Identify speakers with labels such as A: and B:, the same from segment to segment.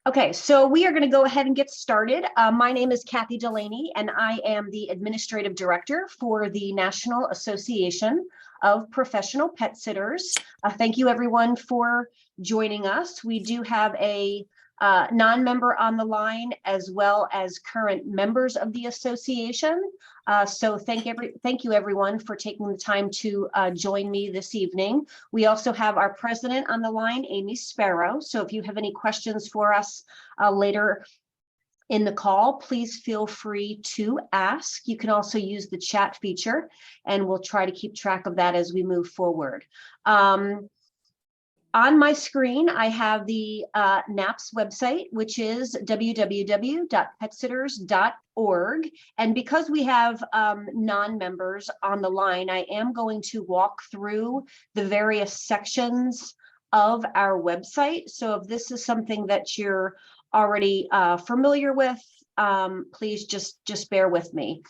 A: Okay, so we are going to go ahead and get started. My name is Kathy Delaney, and I am the Administrative Director for the National Association of Professional Pet Sitters. Thank you, everyone, for joining us. We do have a non-member on the line, as well as current members of the association. So thank you, everyone, for taking the time to join me this evening. We also have our president on the line, Amy Sparrow. So if you have any questions for us later in the call, please feel free to ask. You can also use the chat feature, and we'll try to keep track of that as we move forward. On my screen, I have the NAPPS website, which is www.petsitters.org. And because we have non-members on the line, I am going to walk through the various sections of our website. So if this is something that you're already familiar with, please just bear with me.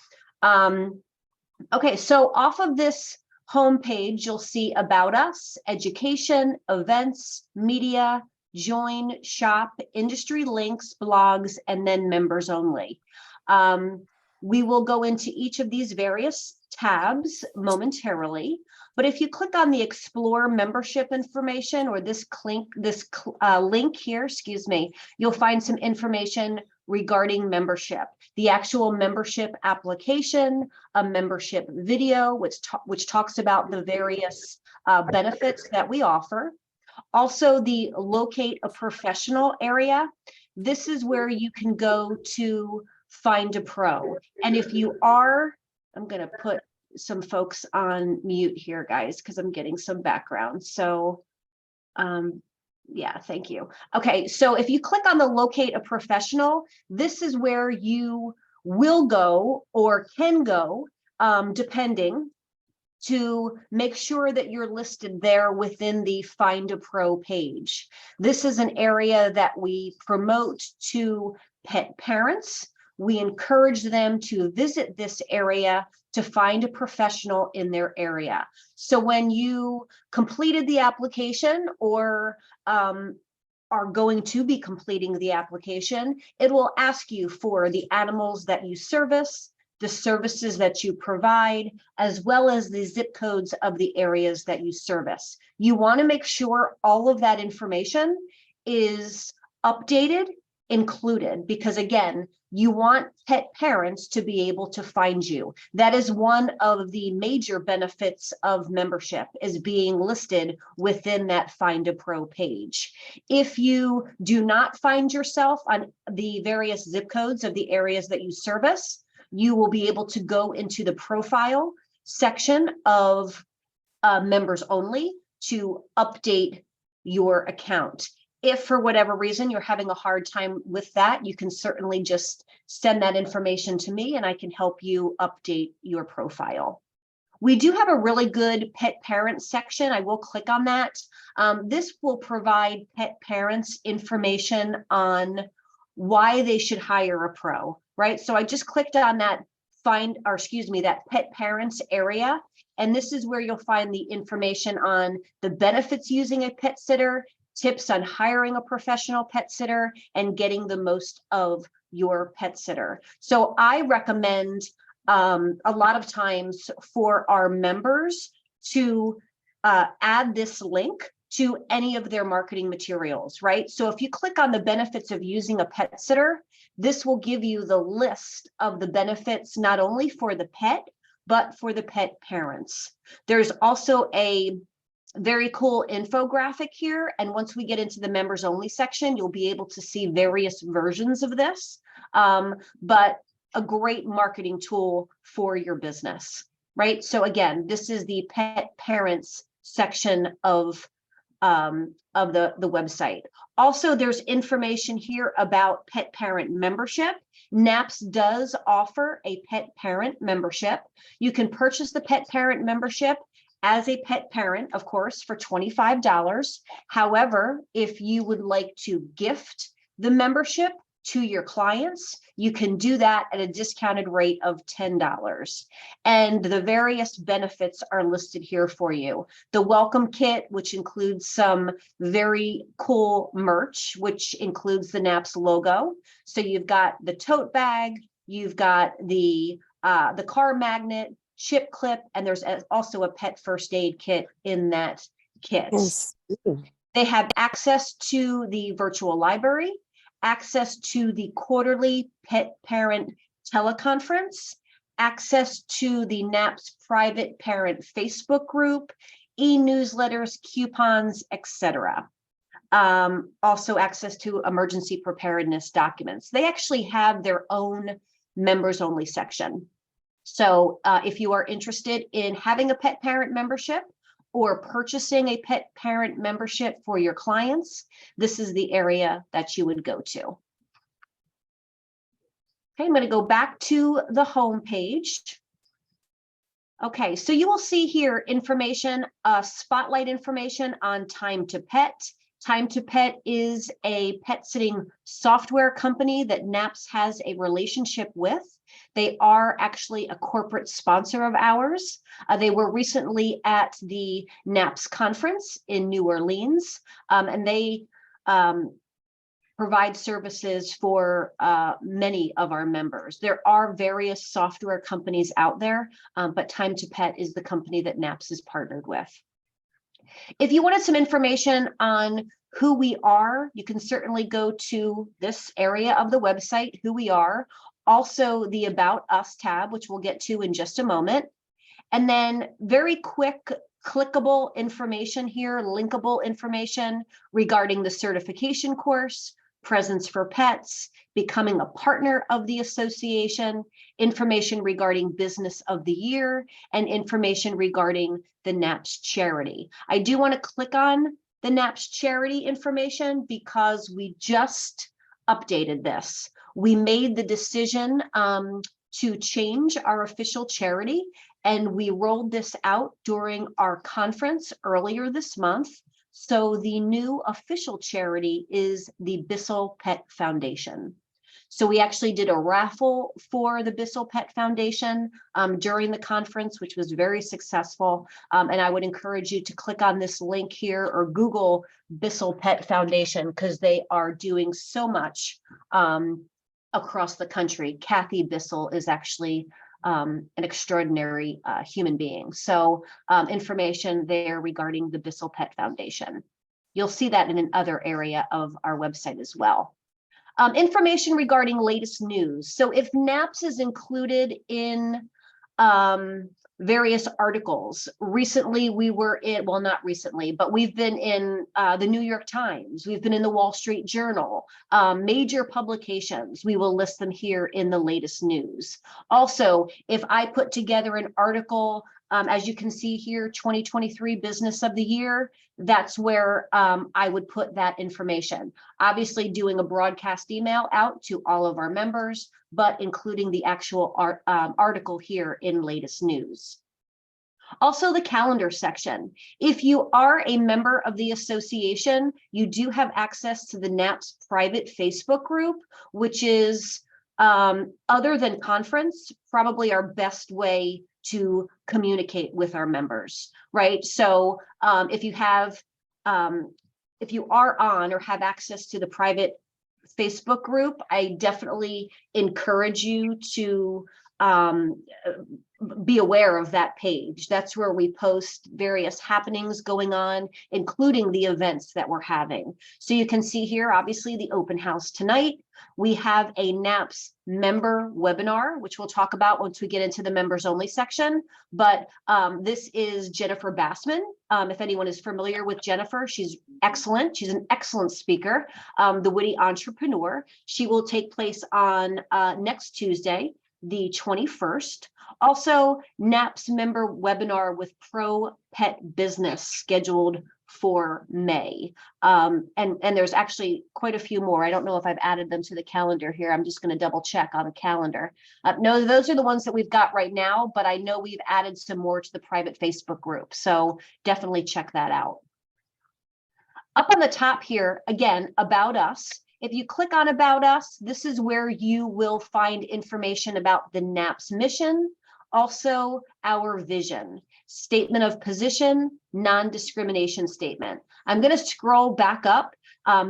A: Okay, so off of this homepage, you'll see About Us, Education, Events, Media, Join, Shop, Industry Links, Blogs, and then Members Only. We will go into each of these various tabs momentarily, but if you click on the Explore Membership information, or this link here, you'll find some information regarding membership, the actual membership application, a membership video, which talks about the various benefits that we offer. Also, the Locate a Professional area. This is where you can go to find a pro. And if you are, I'm going to put some folks on mute here, guys, because I'm getting some background. So, yeah, thank you. Okay, so if you click on the Locate a Professional, this is where you will go or can go, depending, to make sure that you're listed there within the Find a Pro page. This is an area that we promote to pet parents. We encourage them to visit this area to find a professional in their area. So when you completed the application, or are going to be completing the application, it will ask you for the animals that you service, the services that you provide, as well as the zip codes of the areas that you service. You want to make sure all of that information is updated, included, because again, you want pet parents to be able to find you. That is one of the major benefits of membership, is being listed within that Find a Pro page. If you do not find yourself on the various zip codes of the areas that you service, you will be able to go into the profile section of Members Only to update your account. If for whatever reason you're having a hard time with that, you can certainly just send that information to me and I can help you update your profile. We do have a really good pet parent section. I will click on that. This will provide pet parents information on why they should hire a pro, right? So I just clicked on that that pet parents area. And this is where you'll find the information on the benefits using a pet sitter, tips on hiring a professional pet sitter, and getting the most of your pet sitter. So I recommend a lot of times for our members to add this link to any of their marketing materials, right? So if you click on the benefits of using a pet sitter, this will give you the list of the benefits, not only for the pet, but for the pet parents. There's also a very cool infographic here. And once we get into the Members Only section, you'll be able to see various versions of this, but a great marketing tool for your business, right? So again, this is the pet parents section of the website. Also, there's information here about pet parent membership. NAPPS does offer a pet parent membership. You can purchase the pet parent membership as a pet parent, of course, for $25. However, if you would like to gift the membership to your clients, you can do that at a discounted rate of $10. And the various benefits are listed here for you. The welcome kit, which includes some very cool merch, which includes the NAPPS logo. So you've got the tote bag, you've got the car magnet, chip clip, and there's also a pet first aid kit in that kit.
B: Yes.
A: They have access to the virtual library, access to the quarterly pet parent teleconference, access to the NAPPS private parent Facebook group, e-newsletters, coupons, etc. Also access to emergency preparedness documents. They actually have their own members only section. So if you are interested in having a pet parent membership or purchasing a pet parent membership for your clients, this is the area that you would go to. Okay, I'm going to go back to the home page. Okay, so you will see here information, spotlight information on Time to Pet. Time to Pet is a pet sitting software company that NAPPS has a relationship with. They are actually a corporate sponsor of ours. They were recently at the NAPPS conference in New Orleans, and they provide services for many of our members. There are various software companies out there, but Time to Pet is the company that NAPPS is partnered with. If you wanted some information on who we are, you can certainly go to this area of the website, who we are, also the About Us tab, which we'll get to in just a moment. And then very quick, clickable information here, linkable information regarding the certification course, Presents for Pets, becoming a partner of the association, information regarding Business of the Year, and information regarding the NAPPS charity. I do want to click on the NAPPS charity information because we just updated this. We made the decision to change our official charity, and we rolled this out during our conference earlier this month. So the new official charity is the Bissell Pet Foundation. So we actually did a raffle for the Bissell Pet Foundation during the conference, which was very successful. And I would encourage you to click on this link here or Google Bissell Pet Foundation because they are doing so much across the country. Kathy Bissell is actually an extraordinary human being. So information there regarding the Bissell Pet Foundation. You'll see that in another area of our website as well. Information regarding latest news. So if NAPPS is included in various articles, recently we were in, well, not recently, but we've been in the New York Times, we've been in the Wall Street Journal, major publications, we will list them here in the latest news. Also, if I put together an article, as you can see here, 2023 Business of the Year, that's where I would put that information. Obviously doing a broadcast email out to all of our members, but including the actual article here in latest news. Also the calendar section. If you are a member of the association, you do have access to the NAPPS private Facebook group, which is, other than conference, probably our best way to communicate with our members, right? So if you are on or have access to the private Facebook group, I definitely encourage you to be aware of that page. That's where we post various happenings going on, including the events that we're having. So you can see here, obviously, the open house tonight. We have a NAPPS member webinar, which we'll talk about once we get into the members only section. But this is Jennifer Bassman. If anyone is familiar with Jennifer, she's excellent. She's an excellent speaker, the witty entrepreneur. She will take place on next Tuesday, the 21st. Also, NAPPS member webinar with Pro Pet Business scheduled for May. And there's actually quite a few more. I don't know if I've added them to the calendar here. I'm just going to double check on the calendar. No, those are the ones that we've got right now, but I know we've added some more to the private Facebook group. So definitely check that out. Up on the top here, again, about us. If you click on About Us, this is where you will find information about the NAPPS mission, also our vision, statement of position, non-discrimination statement. I'm going to scroll back up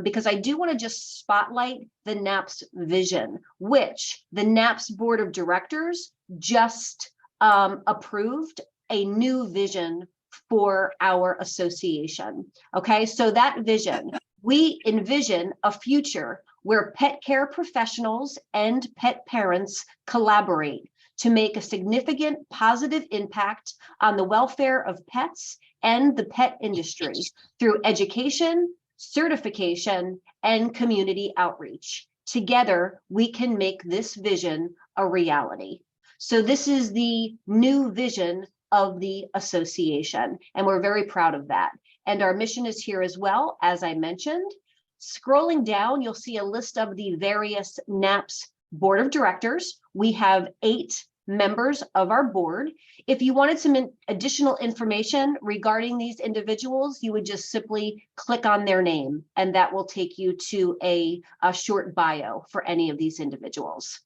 A: because I do want to just spotlight the NAPPS vision, which the NAPPS Board of Directors just approved a new vision for our association. Okay, so that vision, we envision a future where pet care professionals and pet parents collaborate to make a significant positive impact on the welfare of pets and the pet industry through education, certification, and community outreach. Together, we can make this vision a reality. So this is the new vision of the association, and we're very proud of that. And our mission is here as well, as I mentioned. Scrolling down, you'll see a list of the various NAPPS Board of Directors. We have 8 members of our board. If you wanted some additional information regarding these individuals, you would just simply click on their name, and that will take you to a short bio for any of these individuals.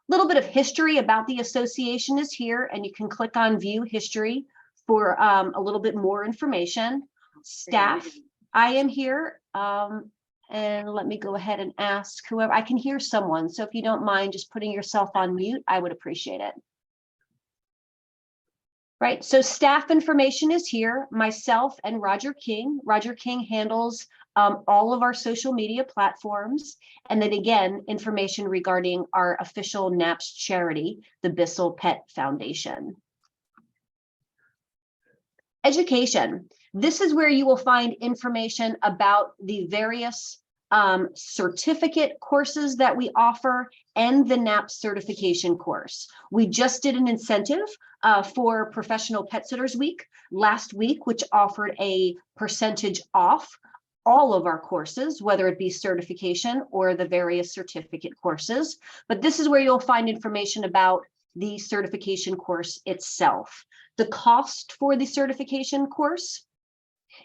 A: Little bit of history about the association is here, and you can click on View History for a little bit more information. Staff, I am here, and let me go ahead and ask whoever, I can hear someone, so if you don't mind just putting yourself on mute, I would appreciate it. Right, so staff information is here, myself and Roger King. Roger King handles all of our social media platforms. And then again, information regarding our official NAPPS charity, the Bissell Pet Foundation. Education. This is where you will find information about the various certificate courses that we offer and the NAPPS certification course. We just did an incentive for Professional Pet Sitters Week last week, which offered a percentage off all of our courses, whether it be certification or the various certificate courses. But this is where you'll find information about the certification course itself. The cost for the certification course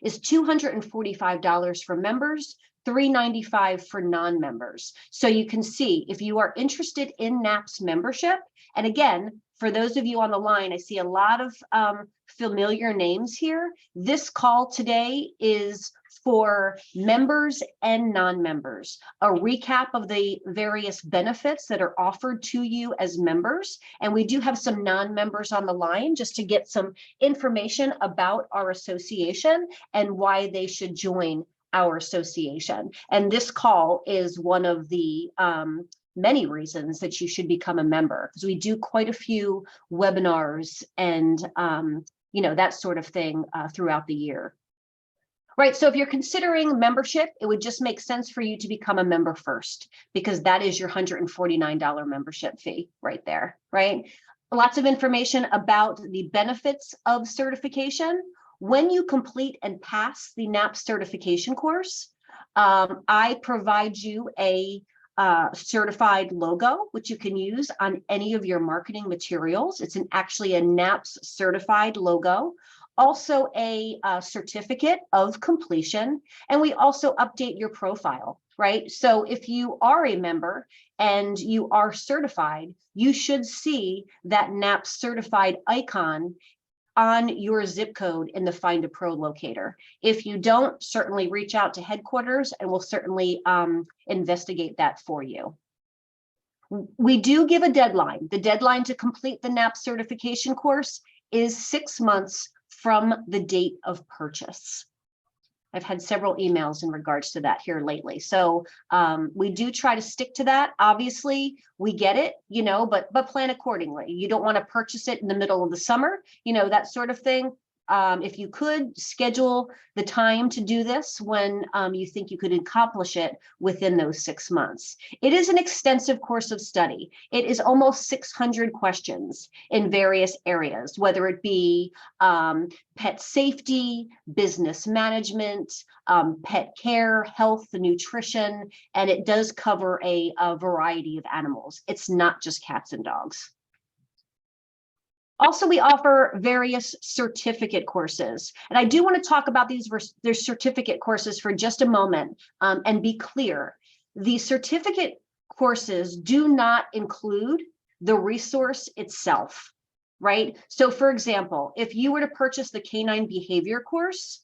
A: is $245 for members, $395 for non-members. So you can see if you are interested in NAPPS membership, and again, for those of you on the line, I see a lot of familiar names here. This call today is for members and non-members, a recap of the various benefits that are offered to you as members. And we do have some non-members on the line just to get some information about our association and why they should join our association. And this call is one of the many reasons that you should become a member, because we do quite a few webinars and that sort of thing throughout the year. Right, so if you're considering membership, it would just make sense for you to become a member first, because that is your $149 membership fee right there, right? Lots of information about the benefits of certification. When you complete and pass the NAPPS certification course, I provide you a certified logo, which you can use on any of your marketing materials. It's actually a NAPPS certified logo. Also a certificate of completion, and we also update your profile, right? So if you are a member and you are certified, you should see that NAPPS certified icon on your zip code in the Find a Pro locator. If you don't, certainly reach out to headquarters and we'll certainly investigate that for you. We do give a deadline. The deadline to complete the NAPPS certification course is 6 months from the date of purchase. I've had several emails in regards to that here lately. So we do try to stick to that. Obviously, we get it, but plan accordingly. You don't want to purchase it in the middle of the summer, that sort of thing. If you could schedule the time to do this when you think you could accomplish it within those 6 months. It is an extensive course of study. It is almost 600 questions in various areas, whether it be pet safety, business management, pet care, health, nutrition, and it does cover a variety of animals. It's not just cats and dogs. Also, we offer various certificate courses. And I do want to talk about their certificate courses for just a moment, and be clear. The certificate courses do not include the resource itself, right? So for example, if you were to purchase the canine behavior course,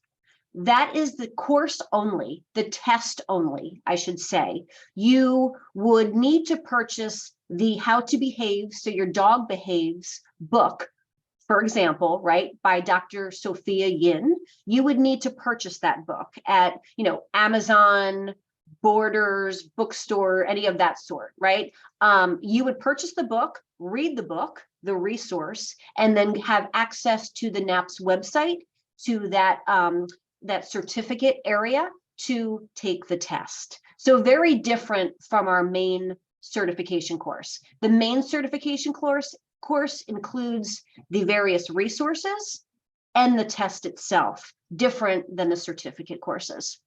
A: that is the course only, the test only, I should say. You would need to purchase the How to Behave So Your Dog Behaves book, for example, right, by Dr. Sophia Yin. You would need to purchase that book at, Amazon, Borders, bookstore, any of that sort, right? You would purchase the book, read the book, the resource, and then have access to the NAPPS website, to that certificate area to take the test. So very different from our main certification course. The main certification course includes the various resources and the test itself, different than the certificate courses.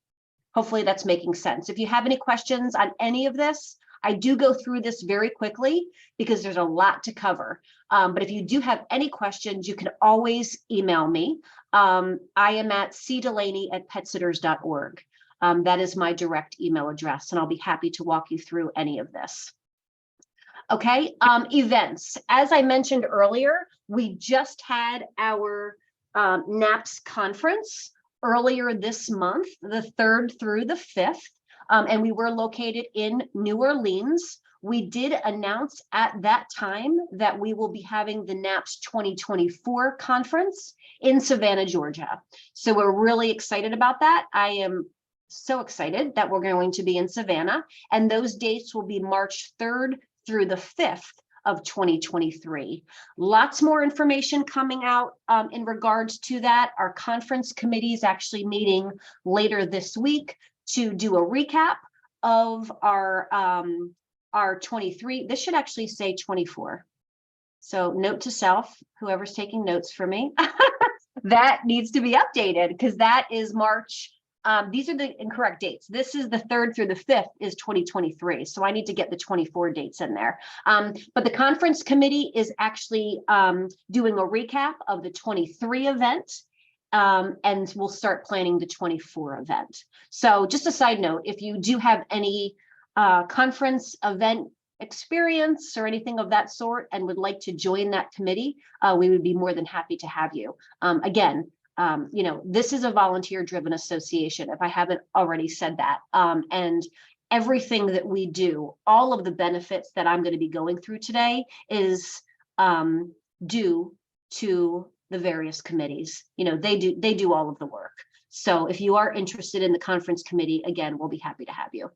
A: Hopefully that's making sense. If you have any questions on any of this, I do go through this very quickly because there's a lot to cover. But if you do have any questions, you can always email me. I am at cdelaney@petsitters.org. That is my direct email address, and I'll be happy to walk you through any of this. Okay, events. As I mentioned earlier, we just had our NAPPS conference earlier this month, the 3rd through the 5th. And we were located in New Orleans. We did announce at that time that we will be having the NAPPS 2024 conference in Savannah, Georgia. So we're really excited about that. I am so excited that we're going to be in Savannah, and those dates will be March 3rd through the 5th of 2023. Lots more information coming out in regards to that. Our conference committee is actually meeting later this week to do a recap of our 23. This should actually say 24. So note to self, whoever's taking notes for me, that needs to be updated because that is March. These are the incorrect dates. This is the 3rd through the 5th is 2023. So I need to get the 24 dates in there. But the conference committee is actually doing a recap of the 23 event. And we'll start planning the 24 event. So just a side note, if you do have any conference event experience or anything of that sort and would like to join that committee, we would be more than happy to have you. Again, this is a volunteer-driven association, if I haven't already said that. And everything that we do, all of the benefits that I'm going to be going through today is due to the various committees. They do all of the work. So if you are interested in the conference committee, again, we'll be happy to have you.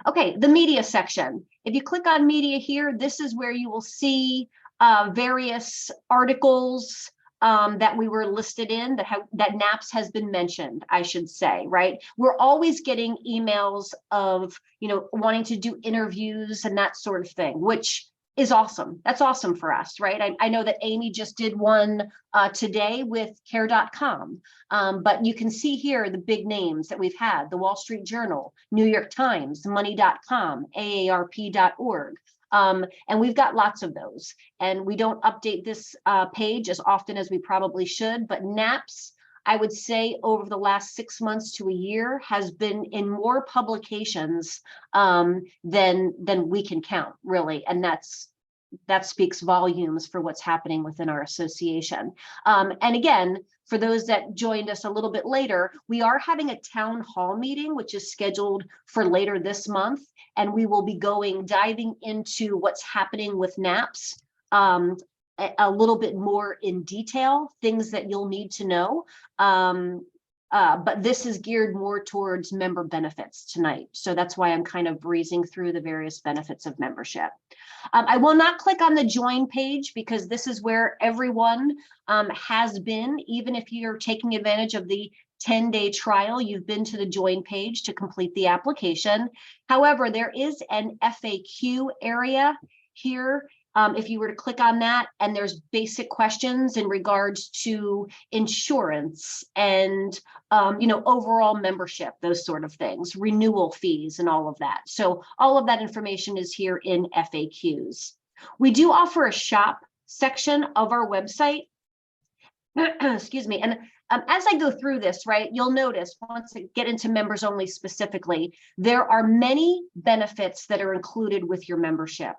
A: Okay, the media section. If you click on media here, this is where you will see various articles that we were listed in, that NAPPS has been mentioned, I should say, right? We're always getting emails of, wanting to do interviews and that sort of thing, which is awesome. That's awesome for us, right? I know that Amy just did one today with care.com, but you can see here the big names that we've had: the Wall Street Journal, New York Times, money.com, AARP.org. And we've got lots of those, and we don't update this page as often as we probably should, but NAPPS, I would say over the last 6 months to a year, has been in more publications than we can count, really. And that speaks volumes for what's happening within our association. And again, for those that joined us a little bit later, we are having a town hall meeting, which is scheduled for later this month. And we will be diving into what's happening with NAPPS a little bit more in detail, things that you'll need to know. But this is geared more towards member benefits tonight. So that's why I'm kind of breezing through the various benefits of membership. I will not click on the join page because this is where everyone has been. Even if you're taking advantage of the 10-day trial, you've been to the join page to complete the application. However, there is an FAQ area here. If you were to click on that, and there's basic questions in regards to insurance and overall membership, those sort of things, renewal fees and all of that. So all of that information is here in FAQs. We do offer a shop section of our website. Excuse me. And as I go through this, right, you'll notice once I get into members only specifically, there are many benefits that are included with your membership.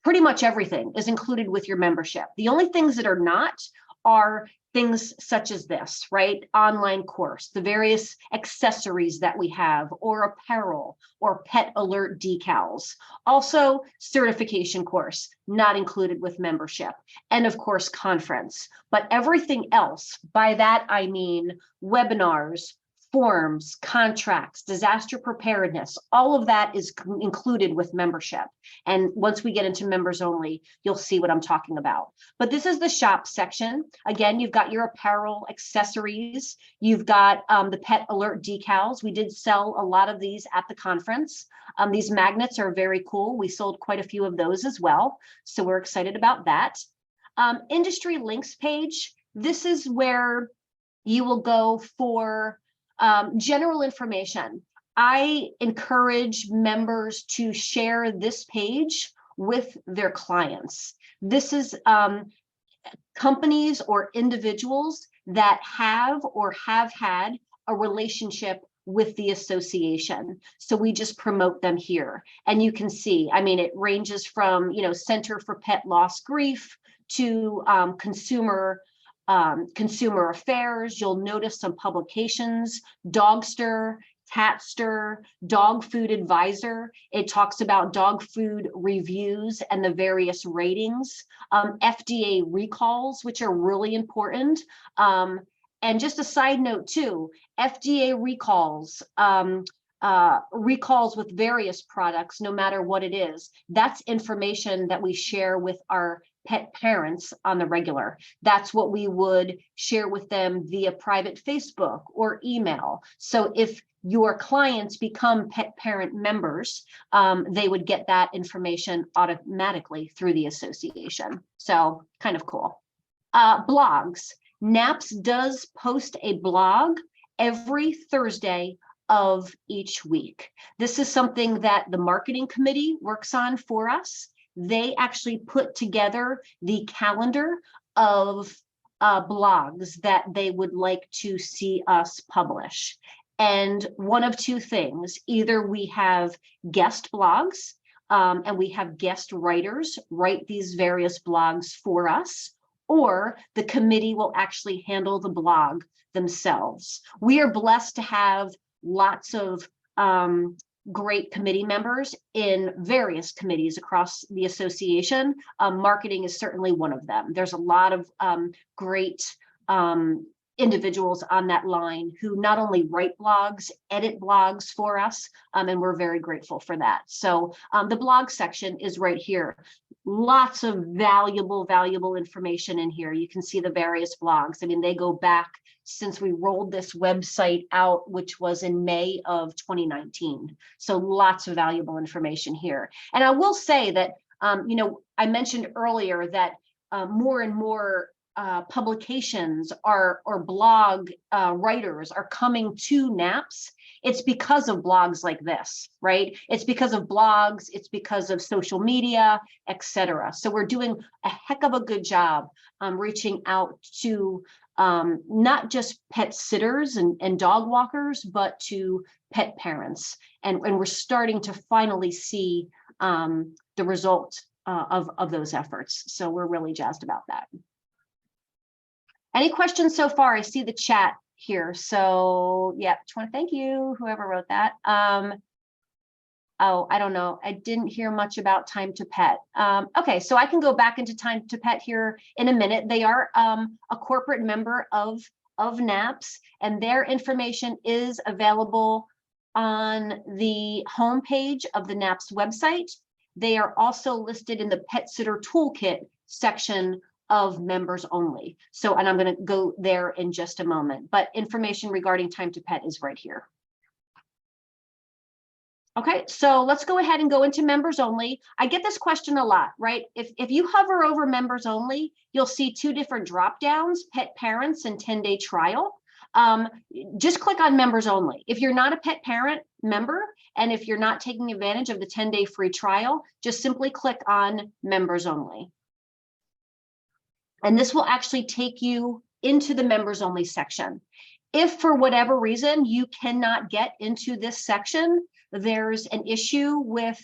A: Pretty much everything is included with your membership. The only things that are not are things such as this, right? Online course, the various accessories that we have, or apparel, or pet alert decals. Also, certification course, not included with membership. And of course, conference. But everything else, by that I mean webinars, forms, contracts, disaster preparedness, all of that is included with membership. And once we get into members only, you'll see what I'm talking about. But this is the shop section. Again, you've got your apparel, accessories. You've got the pet alert decals. We did sell a lot of these at the conference. These magnets are very cool. We sold quite a few of those as well. So we're excited about that. Industry links page. This is where you will go for general information. I encourage members to share this page with their clients. This is companies or individuals that have or have had a relationship with the association. So we just promote them here. And you can see, I mean, it ranges from, Center for Pet Loss Grief to consumer affairs. You'll notice some publications, Dogster, Catster, Dog Food Advisor. It talks about dog food reviews and the various ratings, FDA recalls, which are really important. And just a side note too, FDA recalls, recalls with various products, no matter what it is, that's information that we share with our pet parents on the regular. That's what we would share with them via private Facebook or email. So if your clients become pet parent members, they would get that information automatically through the association. So kind of cool. Blogs. NAPPS does post a blog every Thursday of each week. This is something that the marketing committee works on for us. They actually put together the calendar of blogs that they would like to see us publish. And one of two things, either we have guest blogs and we have guest writers write these various blogs for us, or the committee will actually handle the blog themselves. We are blessed to have lots of great committee members in various committees across the association. Marketing is certainly one of them. There's a lot of great individuals on that line who not only write blogs, edit blogs for us, and we're very grateful for that. So the blog section is right here. Lots of valuable information in here. You can see the various blogs. I mean, they go back since we rolled this website out, which was in May of 2019. So lots of valuable information here. And I will say that, I mentioned earlier that more and more publications or blog writers are coming to NAPPS. It's because of blogs like this, right? It's because of blogs, it's because of social media, etc. So we're doing a heck of a good job reaching out to not just pet sitters and dog walkers, but to pet parents. And we're starting to finally see the result of those efforts. So we're really jazzed about that. Any questions so far? I see the chat here. So yeah, just want to thank you, whoever wrote that. Oh, I don't know. I didn't hear much about Time to Pet. Okay, so I can go back into Time to Pet here in a minute. They are a corporate member of NAPPS, and their information is available on the homepage of the NAPPS website. They are also listed in the Pet Sitter Toolkit section of members only. So, and I'm going to go there in just a moment, but information regarding Time to Pet is right here. Okay, so let's go ahead and go into members only. I get this question a lot, right? If you hover over members only, you'll see two different drop downs, pet parents and 10-day trial. Just click on members only. If you're not a pet parent member, and if you're not taking advantage of the 10-day free trial, just simply click on members only. And this will actually take you into the members only section. If for whatever reason you cannot get into this section, there's an issue with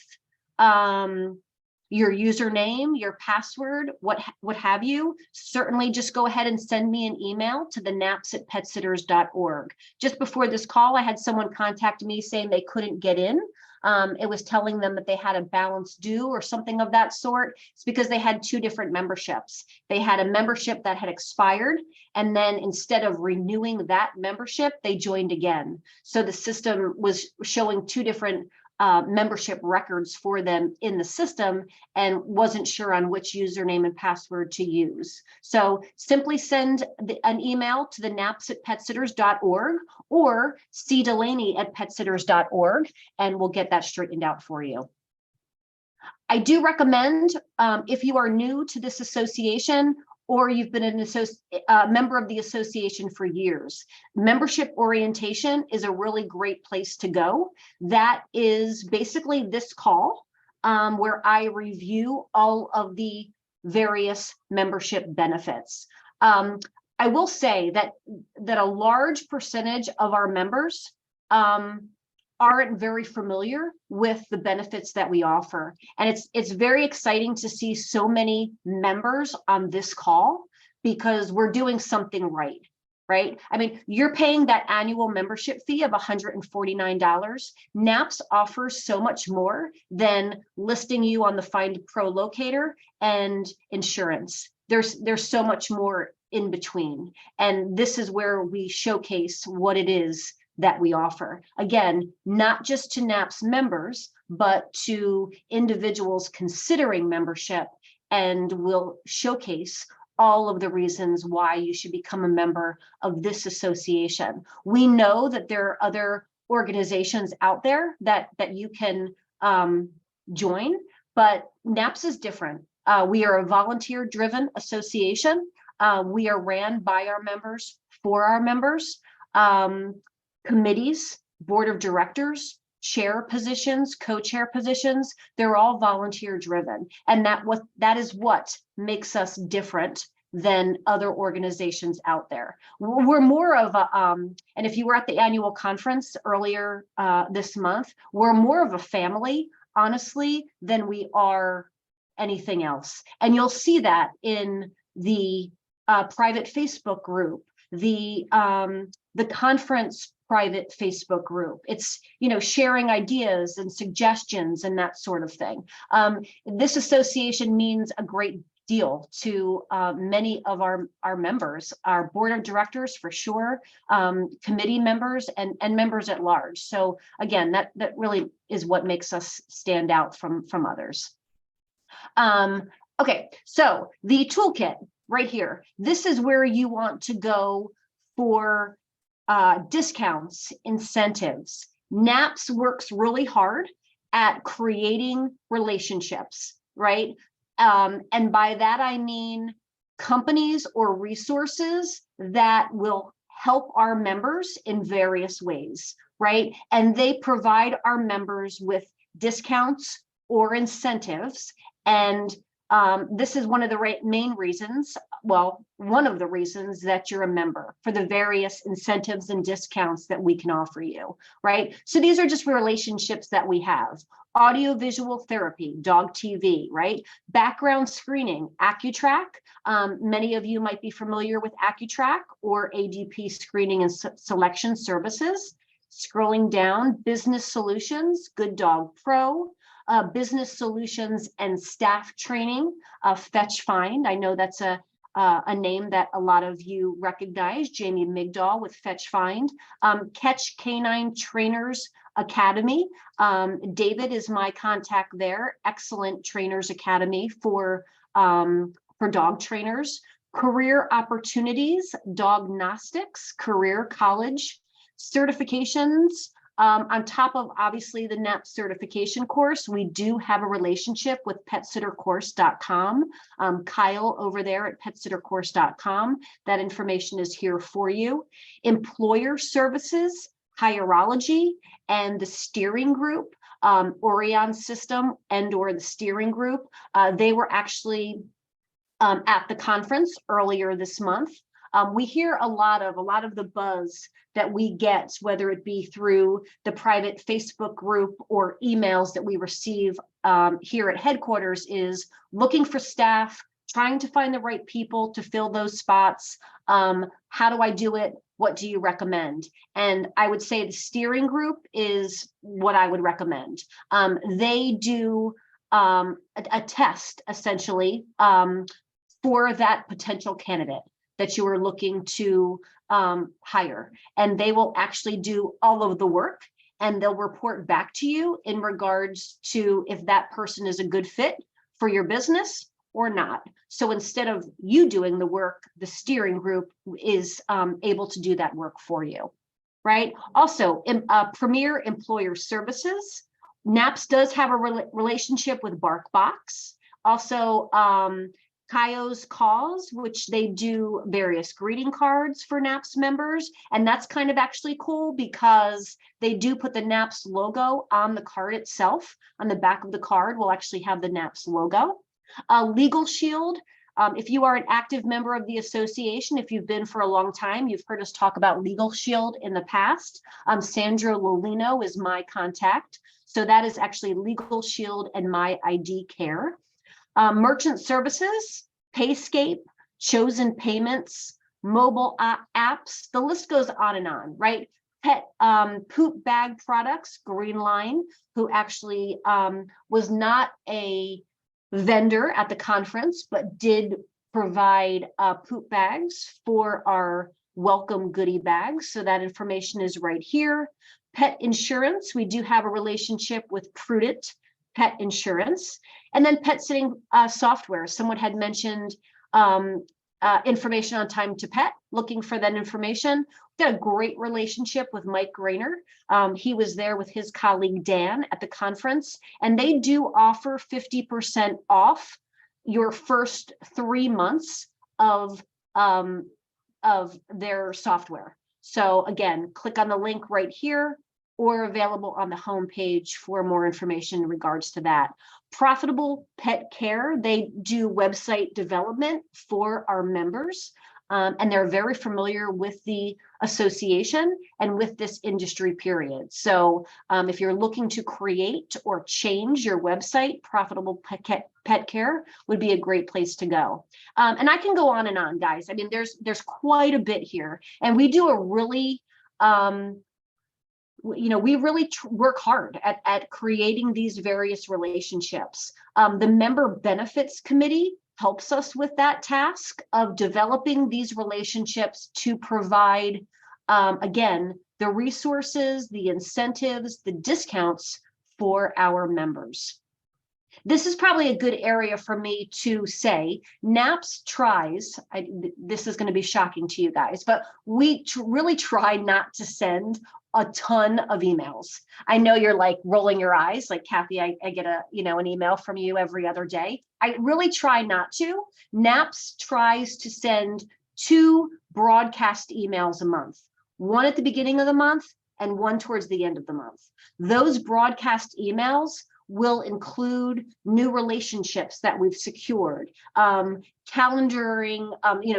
A: your username, your password, what have you, certainly just go ahead and send me an email to the napps@petsitters.org. Just before this call, I had someone contact me saying they couldn't get in. It was telling them that they had a balance due or something of that sort. It's because they had two different memberships. They had a membership that had expired, and then instead of renewing that membership, they joined again. So the system was showing two different membership records for them in the system and wasn't sure on which username and password to use. So simply send an email to the napps@petsitters.org or cdelaney@petsitters.org, and we'll get that straightened out for you. I do recommend, if you are new to this association, or you've been a member of the association for years, membership orientation is a really great place to go. That is basically this call, where I review all of the various membership benefits. I will say that a large percentage of our members aren't very familiar with the benefits that we offer. And it's very exciting to see so many members on this call, because we're doing something right, right? I mean, you're paying that annual membership fee of $149. NAPPS offers so much more than listing you on the Find Pro locator and insurance. There's so much more in between. And this is where we showcase what it is that we offer. Again, not just to NAPPS members, but to individuals considering membership, and we'll showcase all of the reasons why you should become a member of this association. We know that there are other organizations out there that you can join, but NAPPS is different. We are a volunteer-driven association. We are ran by our members, for our members. Committees, board of directors, chair positions, co-chair positions, they're all volunteer driven. And that is what makes us different than other organizations out there. We're more of a, and if you were at the annual conference earlier this month, we're more of a family, honestly, than we are anything else. And you'll see that in the private Facebook group, the conference private Facebook group. It's, sharing ideas and suggestions and that sort of thing. This association means a great deal to many of our members, our board of directors for sure, committee members, and members at large. So again, that really is what makes us stand out from others. Okay, so the toolkit right here, this is where you want to go for discounts, incentives. NAPPS works really hard at creating relationships, right? And by that, I mean companies or resources that will help our members in various ways, right? And they provide our members with discounts or incentives. And this is one of the main reasons, well, one of the reasons that you're a member, for the various incentives and discounts that we can offer you, right? So these are just relationships that we have. Audiovisual therapy, dog TV, right? Background screening, AccuTrack. Many of you might be familiar with AccuTrack or ADP screening and selection services. Scrolling down, business solutions, Good Dog Pro. Business solutions and staff training, Fetch Find. I know that's a name that a lot of you recognize, Jamie Migdal with Fetch Find. Catch Canine Trainers Academy. David is my contact there. Excellent Trainers Academy for dog trainers. Career Opportunities, Dognostics, Career College. Certifications. On top of obviously the NAPPS certification course, we do have a relationship with petsittercourse.com. Kyle over there at petsittercourse.com. That information is here for you. Employer services, hierology, and the steering group, Orion system and or the steering group. They were actually at the conference earlier this month. We hear a lot of the buzz that we get, whether it be through the private Facebook group or emails that we receive here at headquarters, is looking for staff, trying to find the right people to fill those spots. How do I do it? What do you recommend? And I would say the steering group is what I would recommend. They do a test, essentially, for that potential candidate that you are looking to hire. And they will actually do all of the work, and they'll report back to you in regards to if that person is a good fit for your business or not. So instead of you doing the work, the steering group is able to do that work for you, right? Also, in Premier Employer Services, NAPPS does have a relationship with BarkBox. Also, Kayo's Calls, which they do various greeting cards for NAPPS members. And that's kind of actually cool because they do put the NAPPS logo on the card itself. On the back of the card will actually have the NAPPS logo. Legal Shield, if you are an active member of the association, if you've been for a long time, you've heard us talk about Legal Shield in the past. Sandra Lolino is my contact. So that is actually Legal Shield and My ID Care. Merchant Services, Payscape, Chosen Payments, mobile apps, the list goes on, right? Pet poop bag products, Green Line, who actually was not a vendor at the conference, but did provide poop bags for our welcome goodie bags. So that information is right here. Pet insurance, we do have a relationship with Prudent Pet Insurance. And then pet sitting software. Someone had mentioned information on Time to Pet, looking for that information. We've got a great relationship with Mike Grainer. He was there with his colleague Dan at the conference, and they do offer 50% off your first 3 months of their software. So again, click on the link right here, or available on the homepage for more information in regards to that. Profitable Pet Care, they do website development for our members, and they're very familiar with the association and with this industry period. So if you're looking to create or change your website, Profitable Pet Care would be a great place to go. And I can go on, guys. I mean, there's quite a bit here, and we do a really we really work hard at creating these various relationships. The Member Benefits Committee helps us with that task of developing these relationships to provide, again, the resources, the incentives, the discounts for our members. This is probably a good area for me to say NAPPS tries, this is going to be shocking to you guys, but we really try not to send a ton of emails. I know you're like rolling your eyes, like Kathy, I get an email from you every other day. I really try not to. NAPPS tries to send 2 broadcast emails a month, one at the beginning of the month and one towards the end of the month. Those broadcast emails will include new relationships that we've secured, calendaring,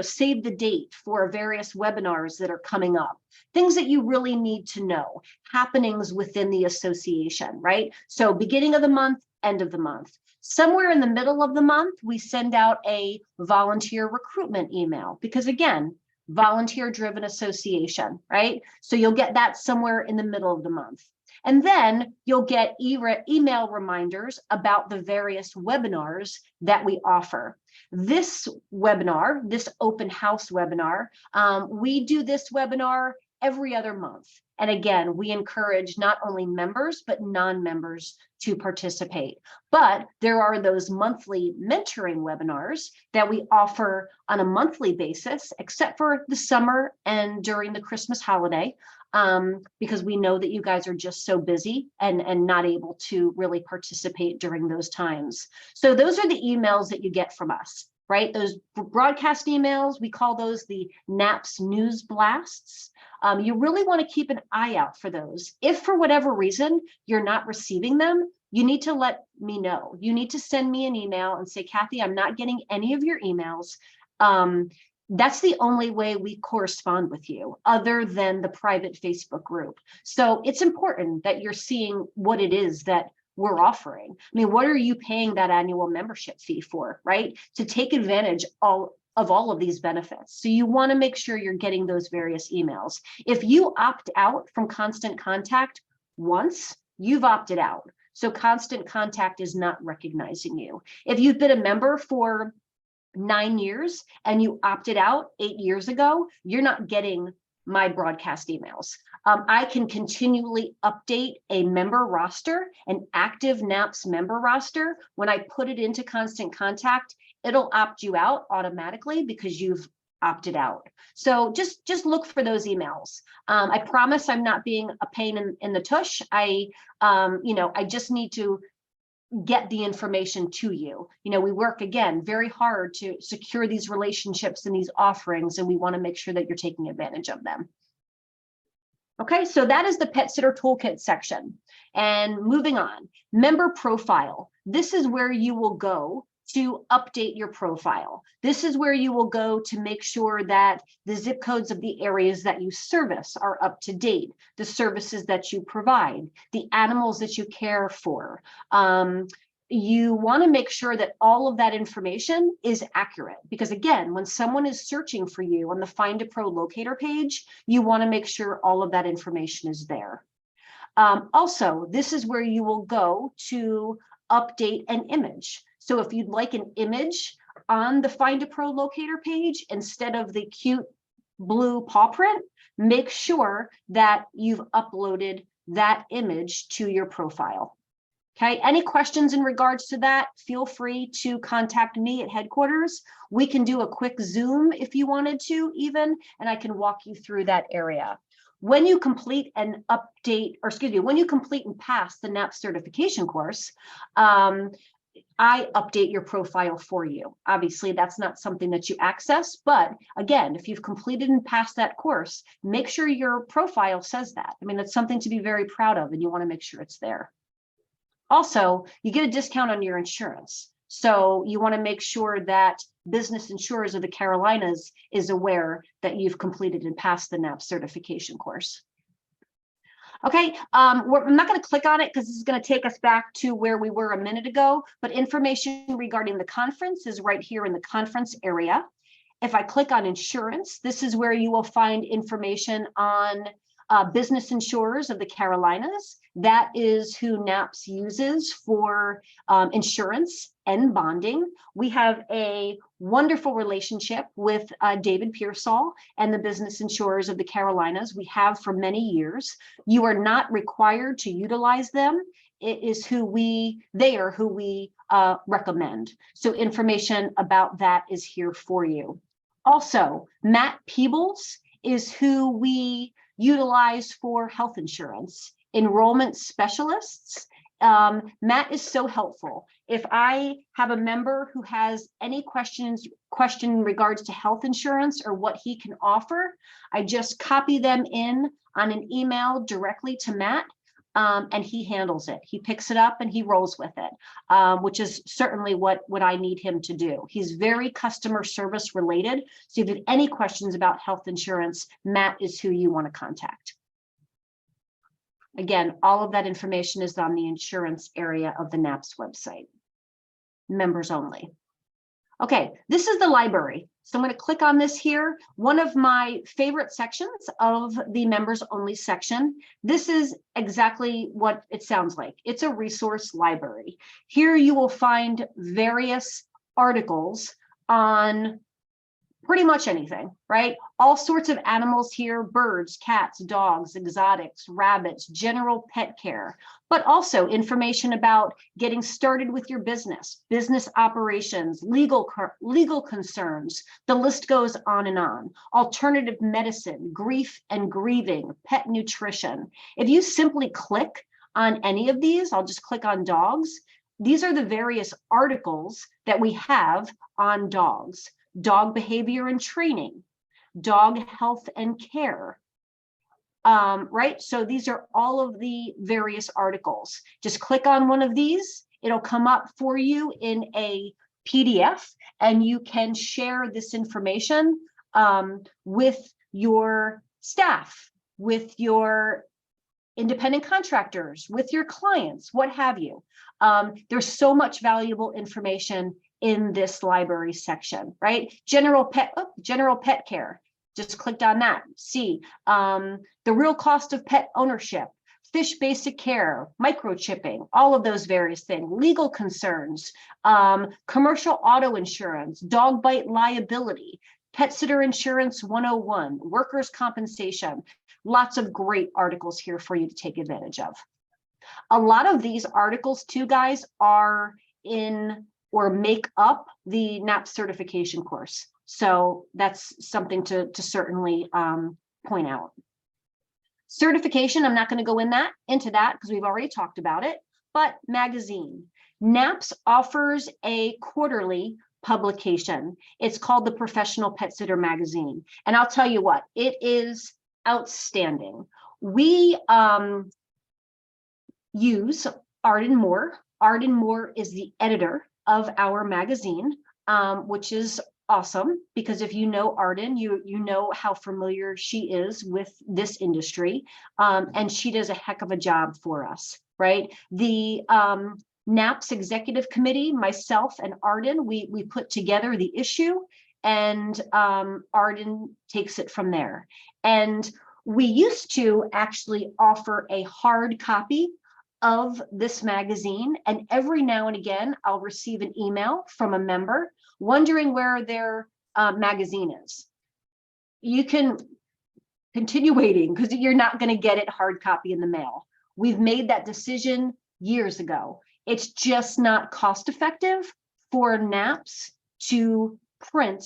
A: save the date for various webinars that are coming up, things that you really need to know, happenings within the association, right? So beginning of the month, end of the month. Somewhere in the middle of the month, we send out a volunteer recruitment email because, again, volunteer-driven association, right? So you'll get that somewhere in the middle of the month. And then you'll get email reminders about the various webinars that we offer. This webinar, this open house webinar, we do this webinar every other month. And again, we encourage not only members, but non-members to participate. But there are those monthly mentoring webinars that we offer on a monthly basis, except for the summer and during the Christmas holiday, because we know that you guys are just so busy and not able to really participate during those times. So those are the emails that you get from us, right? Those broadcast emails, we call those the NAPPS news blasts. You really want to keep an eye out for those. If for whatever reason you're not receiving them, you need to let me know. You need to send me an email and say, Kathy, I'm not getting any of your emails. That's the only way we correspond with you, other than the private Facebook group. So it's important that you're seeing what it is that we're offering. I mean, what are you paying that annual membership fee for, right? To take advantage of all of these benefits. So you want to make sure you're getting those various emails. If you opt out from Constant Contact once, you've opted out. So Constant Contact is not recognizing you. If you've been a member for 9 years and you opted out 8 years ago, you're not getting my broadcast emails. I can continually update a member roster, an active NAPPS member roster. When I put it into Constant Contact, it'll opt you out automatically because you've opted out. So just look for those emails. I promise I'm not being a pain in the tush. I just need to get the information to you. We work, again, very hard to secure these relationships and these offerings, and we want to make sure that you're taking advantage of them. Okay, so that is the Pet Sitter Toolkit section. And moving on, member profile. This is where you will go to update your profile. This is where you will go to make sure that the zip codes of the areas that you service are up to date, the services that you provide, the animals that you care for. You want to make sure that all of that information is accurate, because again, when someone is searching for you on the Find a Pro locator page, you want to make sure all of that information is there. Also, this is where you will go to update an image. So if you'd like an image on the Find a Pro locator page instead of the cute blue paw print, make sure that you've uploaded that image to your profile. Okay, any questions in regards to that, feel free to contact me at headquarters. We can do a quick Zoom if you wanted to even, and I can walk you through that area. When you complete and update, or excuse me, when you complete and pass the NAPPS certification course, I update your profile for you. Obviously, that's not something that you access, but again, if you've completed and passed that course, make sure your profile says that. I mean, that's something to be very proud of, and you want to make sure it's there. Also, you get a discount on your insurance. So you want to make sure that Business Insurers of the Carolinas is aware that you've completed and passed the NAPPS certification course. Okay, I'm not going to click on it because this is going to take us back to where we were a minute ago, but information regarding the conference is right here in the conference area. If I click on insurance, this is where you will find information on Business Insurers of the Carolinas. That is who NAPPS uses for insurance and bonding. We have a wonderful relationship with David Pearsall and the Business Insurers of the Carolinas. We have for many years. You are not required to utilize them. It is they are who we recommend. So information about that is here for you. Also, Matt Peebles is who we utilize for health insurance. Enrollment specialists. Matt is so helpful. If I have a member who has any question in regards to health insurance or what he can offer, I just copy them in on an email directly to Matt, and he handles it. He picks it up and he rolls with it, which is certainly what I need him to do. He's very customer service related. So if you have any questions about health insurance, Matt is who you want to contact. Again, all of that information is on the insurance area of the NAPPS website. Members only. Okay, this is the library. So I'm going to click on this here. One of my favorite sections of the members only section. This is exactly what it sounds like. It's a resource library. Here you will find various articles on pretty much anything, right? All sorts of animals here, birds, cats, dogs, exotics, rabbits, general pet care, but also information about getting started with your business operations, legal concerns. The list goes on and on. Alternative medicine, grief and grieving, pet nutrition. If you simply click on any of these, I'll just click on dogs. These are the various articles that we have on dogs. Dog behavior and training, dog health and care, right? So these are all of the various articles. Just click on one of these. It'll come up for you in a PDF, and you can share this information with your staff, with your independent contractors, with your clients, what have you. There's so much valuable information in this library section, right? General pet care. Just clicked on that. See the real cost of pet ownership, fish basic care, microchipping, all of those various things, legal concerns, commercial auto insurance, dog bite liability, pet sitter insurance 101, workers' compensation. Lots of great articles here for you to take advantage of. A lot of these articles too, guys, are in or make up the NAPPS certification course. So that's something to certainly point out. Certification, I'm not going to go into that because we've already talked about it, but magazine. NAPPS offers a quarterly publication. It's called the Professional Pet Sitter Magazine. And I'll tell you what, it is outstanding. We use Arden Moore. Arden Moore is the editor of our magazine, which is awesome, because if you know Arden, you know how familiar she is with this industry, and she does a heck of a job for us, right? The NAPPS Executive Committee, myself and Arden, we put together the issue, and Arden takes it from there. And we used to actually offer a hard copy of this magazine, and every now and again, I'll receive an email from a member wondering where their magazine is. You can continue waiting because you're not going to get it hard copy in the mail. We've made that decision years ago. It's just not cost effective for NAPPS to print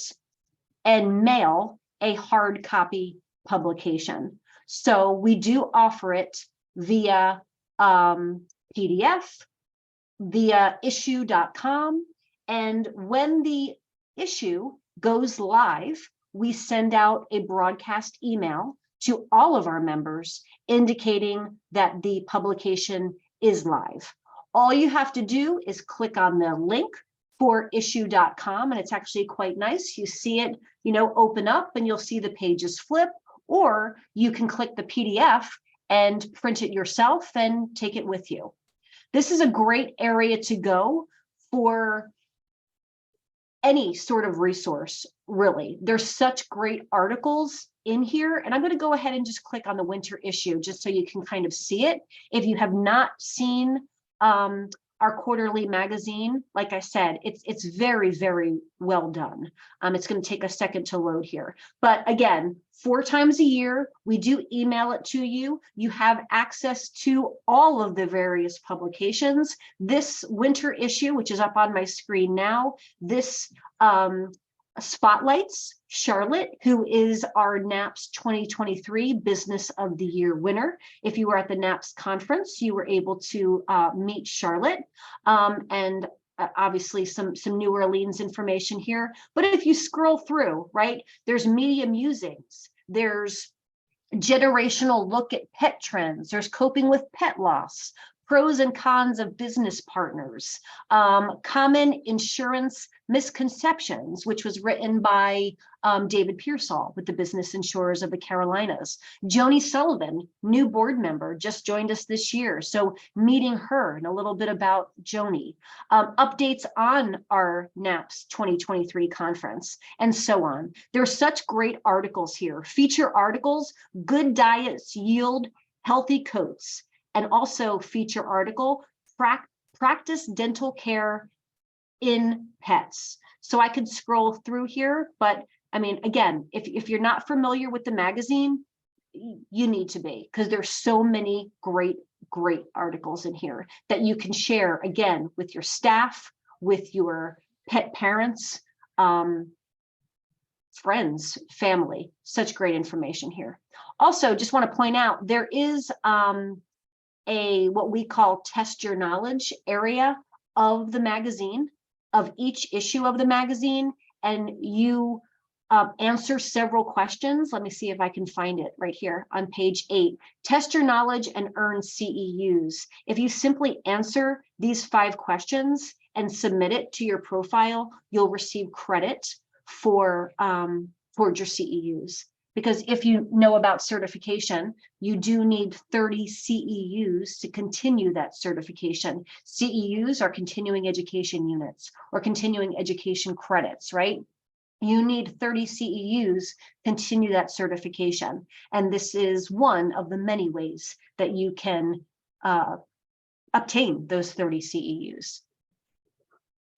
A: and mail a hard copy publication. So we do offer it via PDF, via issue.com. And when the issue goes live, we send out a broadcast email to all of our members indicating that the publication is live. All you have to do is click on the link for issue.com, and it's actually quite nice. You see it, open up, and you'll see the pages flip, or you can click the PDF and print it yourself and take it with you. This is a great area to go for any sort of resource, really. There's such great articles in here, and I'm going to go ahead and just click on the winter issue just so you can kind of see it. If you have not seen our quarterly magazine, like I said, it's very, very well done. It's going to take a second to load here. But again, 4 times a year, we do email it to you. You have access to all of the various publications. This winter issue, which is up on my screen now, this spotlights Charlotte, who is our NAPPS 2023 Business of the Year winner. If you were at the NAPPS conference, you were able to meet Charlotte, and obviously some New Orleans information here. But if you scroll through, right, there's media musings, there's generational look at pet trends, there's coping with pet loss, pros and cons of business partners, common insurance misconceptions, which was written by David Pearsall with the Business Insurers of the Carolinas. Joni Sullivan, new board member, just joined us this year. So meeting her and a little bit about Joni. Updates on our NAPPS 2023 conference, and so on. There's such great articles here. Feature articles, good diets yield healthy coats. And also feature article, practice dental care in pets. So I could scroll through here, but I mean, again, if you're not familiar with the magazine, you need to be, because there's so many great articles in here that you can share, again, with your staff, with your pet parents, friends, family. Such great information here. Also, just want to point out, there is what we call test your knowledge area of the magazine, of each issue of the magazine, and you answer several questions. Let me see if I can find it right here on page 8. Test your knowledge and earn CEUs. If you simply answer these 5 questions and submit it to your profile, you'll receive credit for towards your CEUs. Because if you know about certification, you do need 30 CEUs to continue that certification. CEUs are continuing education units or continuing education credits, right? You need 30 CEUs to continue that certification. And this is one of the many ways that you can obtain those 30 CEUs.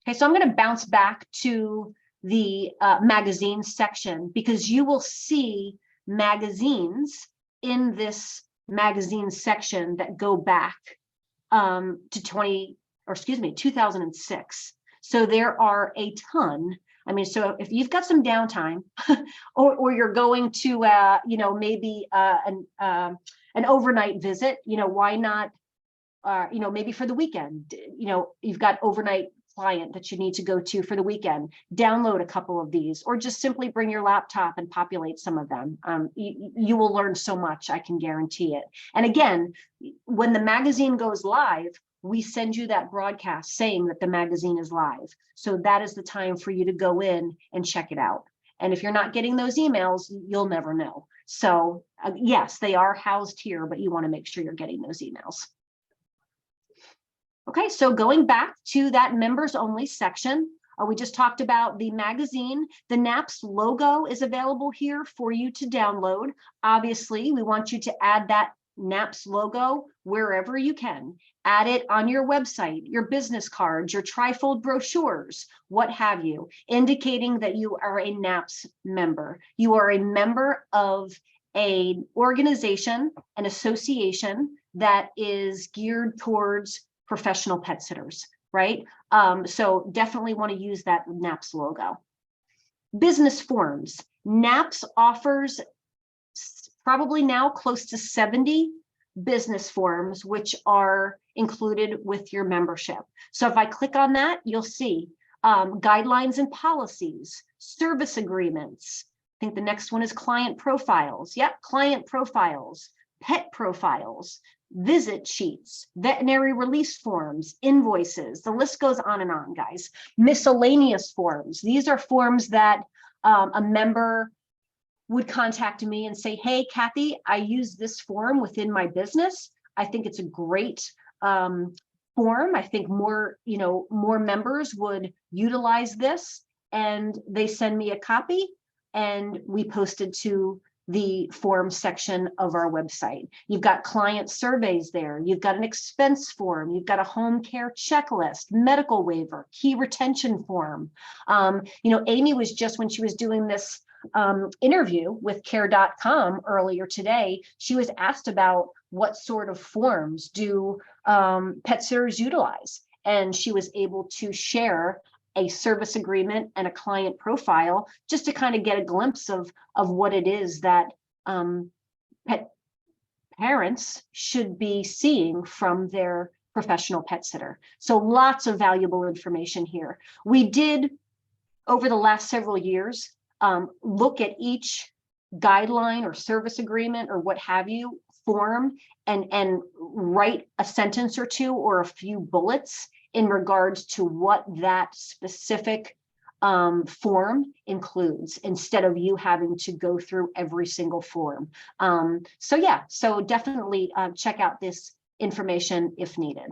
A: Okay, so I'm going to bounce back to the magazine section, because you will see magazines in this magazine section that go back to 2006. So there are a ton. I mean, so if you've got some downtime or you're going to, maybe an overnight visit, why not, maybe for the weekend, you've got overnight client that you need to go to for the weekend, download a couple of these, or just simply bring your laptop and populate some of them. You will learn so much, I can guarantee it. And again, when the magazine goes live, we send you that broadcast saying that the magazine is live. So that is the time for you to go in and check it out. And if you're not getting those emails, you'll never know. So yes, they are housed here, but you want to make sure you're getting those emails. Okay, so going back to that members only section, we just talked about the magazine. The NAPPS logo is available here for you to download. Obviously, we want you to add that NAPPS logo wherever you can. Add it on your website, your business cards, your trifold brochures, what have you, indicating that you are a NAPPS member. You are a member of an organization, an association that is geared towards professional pet sitters, right? So definitely want to use that NAPPS logo. Business forms. NAPPS offers probably now close to 70 business forms, which are included with your membership. So if I click on that, you'll see guidelines and policies, service agreements. I think the next one is client profiles. Yep, client profiles, pet profiles, visit sheets, veterinary release forms, invoices. The list goes on and on, guys. Miscellaneous forms. These are forms that a member would contact me and say, hey, Kathy, I use this form within my business. I think it's a great form. I think more members would utilize this, and they send me a copy and we post it to the form section of our website. You've got client surveys there. You've got an expense form. You've got a home care checklist, medical waiver, key retention form. Amy was just, when she was doing this interview with care.com earlier today, she was asked about what sort of forms do pet sitters utilize. And she was able to share a service agreement and a client profile just to kind of get a glimpse of what it is that pet parents should be seeing from their professional pet sitter. So lots of valuable information here. We did, over the last several years, look at each guideline or service agreement or what have you form and write a sentence or two or a few bullets in regards to what that specific form includes, instead of you having to go through every single form. So definitely check out this information if needed.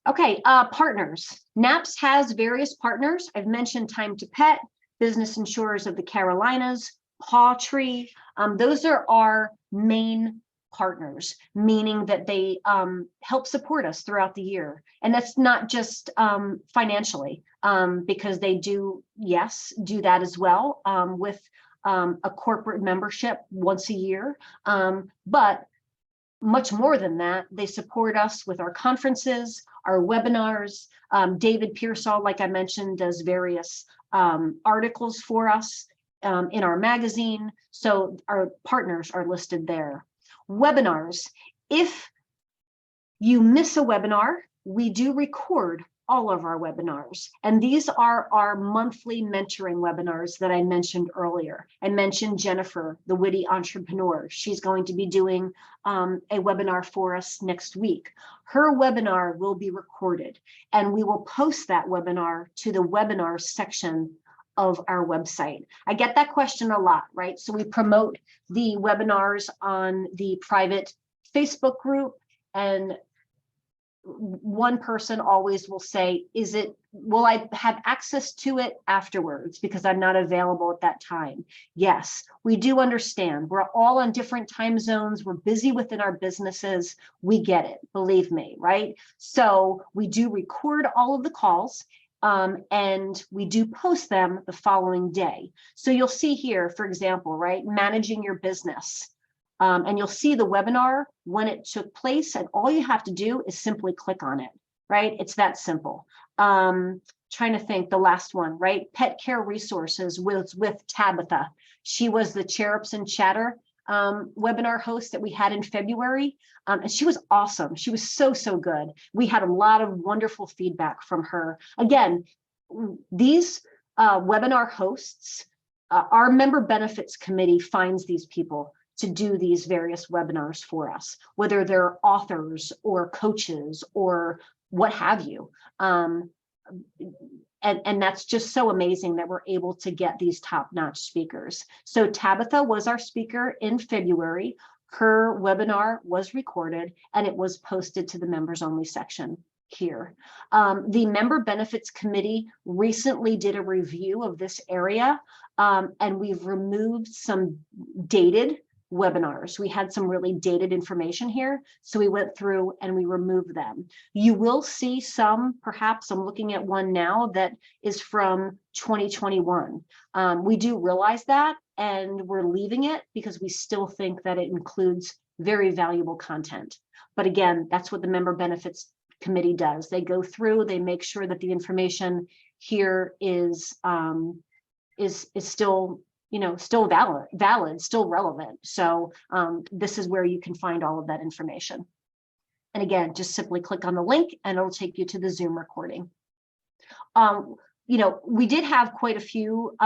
A: Okay, partners. NAPPS has various partners. I've mentioned Time to Pet, Business Insurers of the Carolinas, Paw Tree. Those are our main partners, meaning that they help support us throughout the year. And that's not just financially, because they do that as well with a corporate membership once a year. But much more than that, they support us with our conferences, our webinars. David Pearsall, like I mentioned, does various articles for us in our magazine. So our partners are listed there. Webinars. If you miss a webinar, we do record all of our webinars. And these are our monthly mentoring webinars that I mentioned earlier. I mentioned Jennifer, the witty entrepreneur. She's going to be doing a webinar for us next week. Her webinar will be recorded, and we will post that webinar to the webinar section of our website. I get that question a lot, right? So we promote the webinars on the private Facebook group, and one person always will say, will I have access to it afterwards because I'm not available at that time? Yes, we do understand. We're all on different time zones. We're busy within our businesses. We get it, believe me, right? So we do record all of the calls, and we do post them the following day. So you'll see here, for example, right, managing your business. And you'll see the webinar when it took place, and all you have to do is simply click on it, right? It's that simple. Trying to think, the last one, right? Pet care resources with Tabitha. She was the Chirrups and Chatter webinar host that we had in February. And she was awesome. She was so good. We had a lot of wonderful feedback from her. Again, these webinar hosts, our member benefits committee finds these people to do these various webinars for us, whether they're authors or coaches or what have you. And that's just so amazing that we're able to get these top-notch speakers. So Tabitha was our speaker in February. Her webinar was recorded and it was posted to the members only section here. The member benefits committee recently did a review of this area, and we've removed some dated webinars. We had some really dated information here, so we went through and we removed them. You will see some, perhaps I'm looking at one now that is from 2021. We do realize that, and we're leaving it because we still think that it includes very valuable content. But again, that's what the member benefits committee does. They go through, they make sure that the information here is still, still valid, still relevant. So this is where you can find all of that information. And again, just simply click on the link and it'll take you to the Zoom recording. We did have quite a few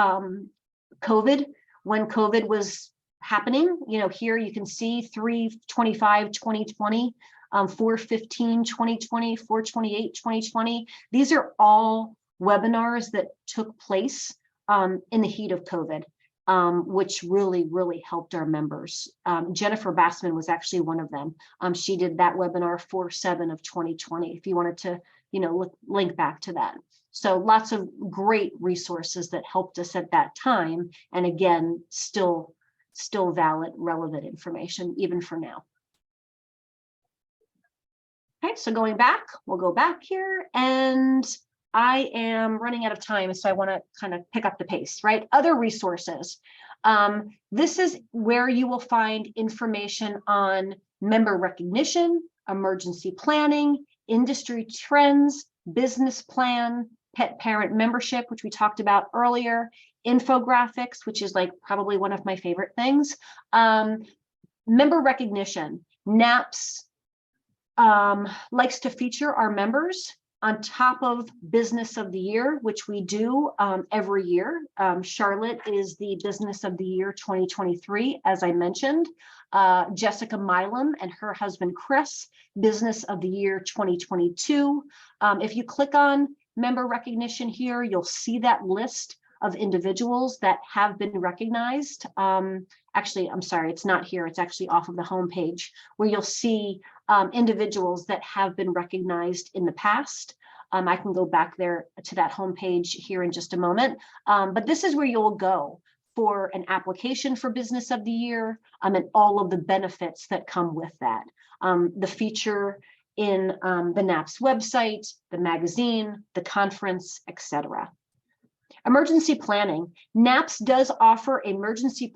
A: COVID, when COVID was happening. Here you can see 3/25/2020, 4/15/2020, 4/28/2020. These are all webinars that took place in the heat of COVID. Which really helped our members. Jennifer Bassman was actually one of them. She did that webinar 4/7/2020, if you wanted to, link back to that. So lots of great resources that helped us at that time. And again, still valid, relevant information, even for now. Okay, so going back, we'll go back here, and I am running out of time, so I want to kind of pick up the pace, right? Other resources. This is where you will find information on member recognition, emergency planning, industry trends, business plan, pet parent membership, which we talked about earlier, infographics, which is like probably one of my favorite things. Member recognition. NAPPS likes to feature our members on top of Business of the Year, which we do every year. Charlotte is the Business of the Year 2023, as I mentioned. Jessica Milam and her husband, Chris, Business of the Year 2022. If you click on member recognition here, you'll see that list of individuals that have been recognized. Actually, I'm sorry, it's not here. It's actually off of the homepage, where you'll see individuals that have been recognized in the past. I can go back there to that homepage here in just a moment. But this is where you'll go for an application for Business of the Year, and all of the benefits that come with that. The feature in the NAPPS website, the magazine, the conference, etc. Emergency planning. NAPPS does offer an emergency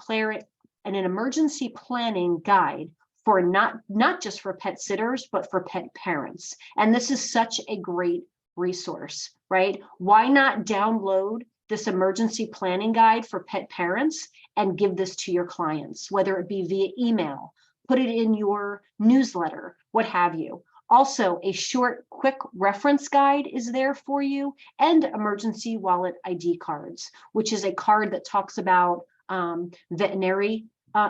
A: planning guide for not just for pet sitters, but for pet parents. And this is such a great resource, right? Why not download this emergency planning guide for pet parents and give this to your clients, whether it be via email, put it in your newsletter, what have you. Also, a short, quick reference guide is there for you, and emergency wallet ID cards, which is a card that talks about veterinary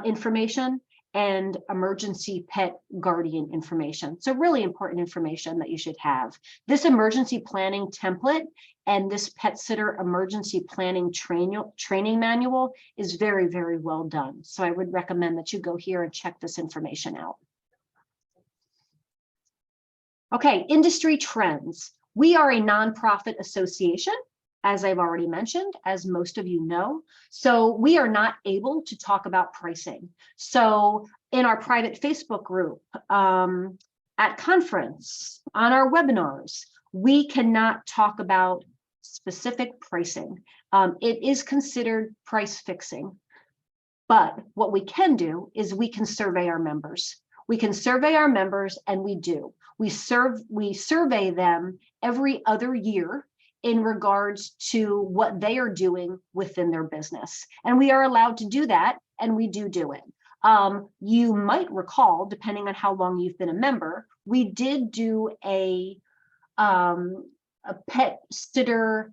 A: information and emergency pet guardian information. So really important information that you should have. This emergency planning template and this pet sitter emergency planning training manual is very, very well done. So I would recommend that you go here and check this information out. Okay, industry trends. We are a nonprofit association, as I've already mentioned, as most of you know. So we are not able to talk about pricing. So in our private Facebook group, at conference, on our webinars, we cannot talk about specific pricing. It is considered price fixing. But what we can do is we can survey our members. We can survey our members, and we do. We survey them every other year in regards to what they are doing within their business. And we are allowed to do that, and we do it. You might recall, depending on how long you've been a member, we did do a pet sitter.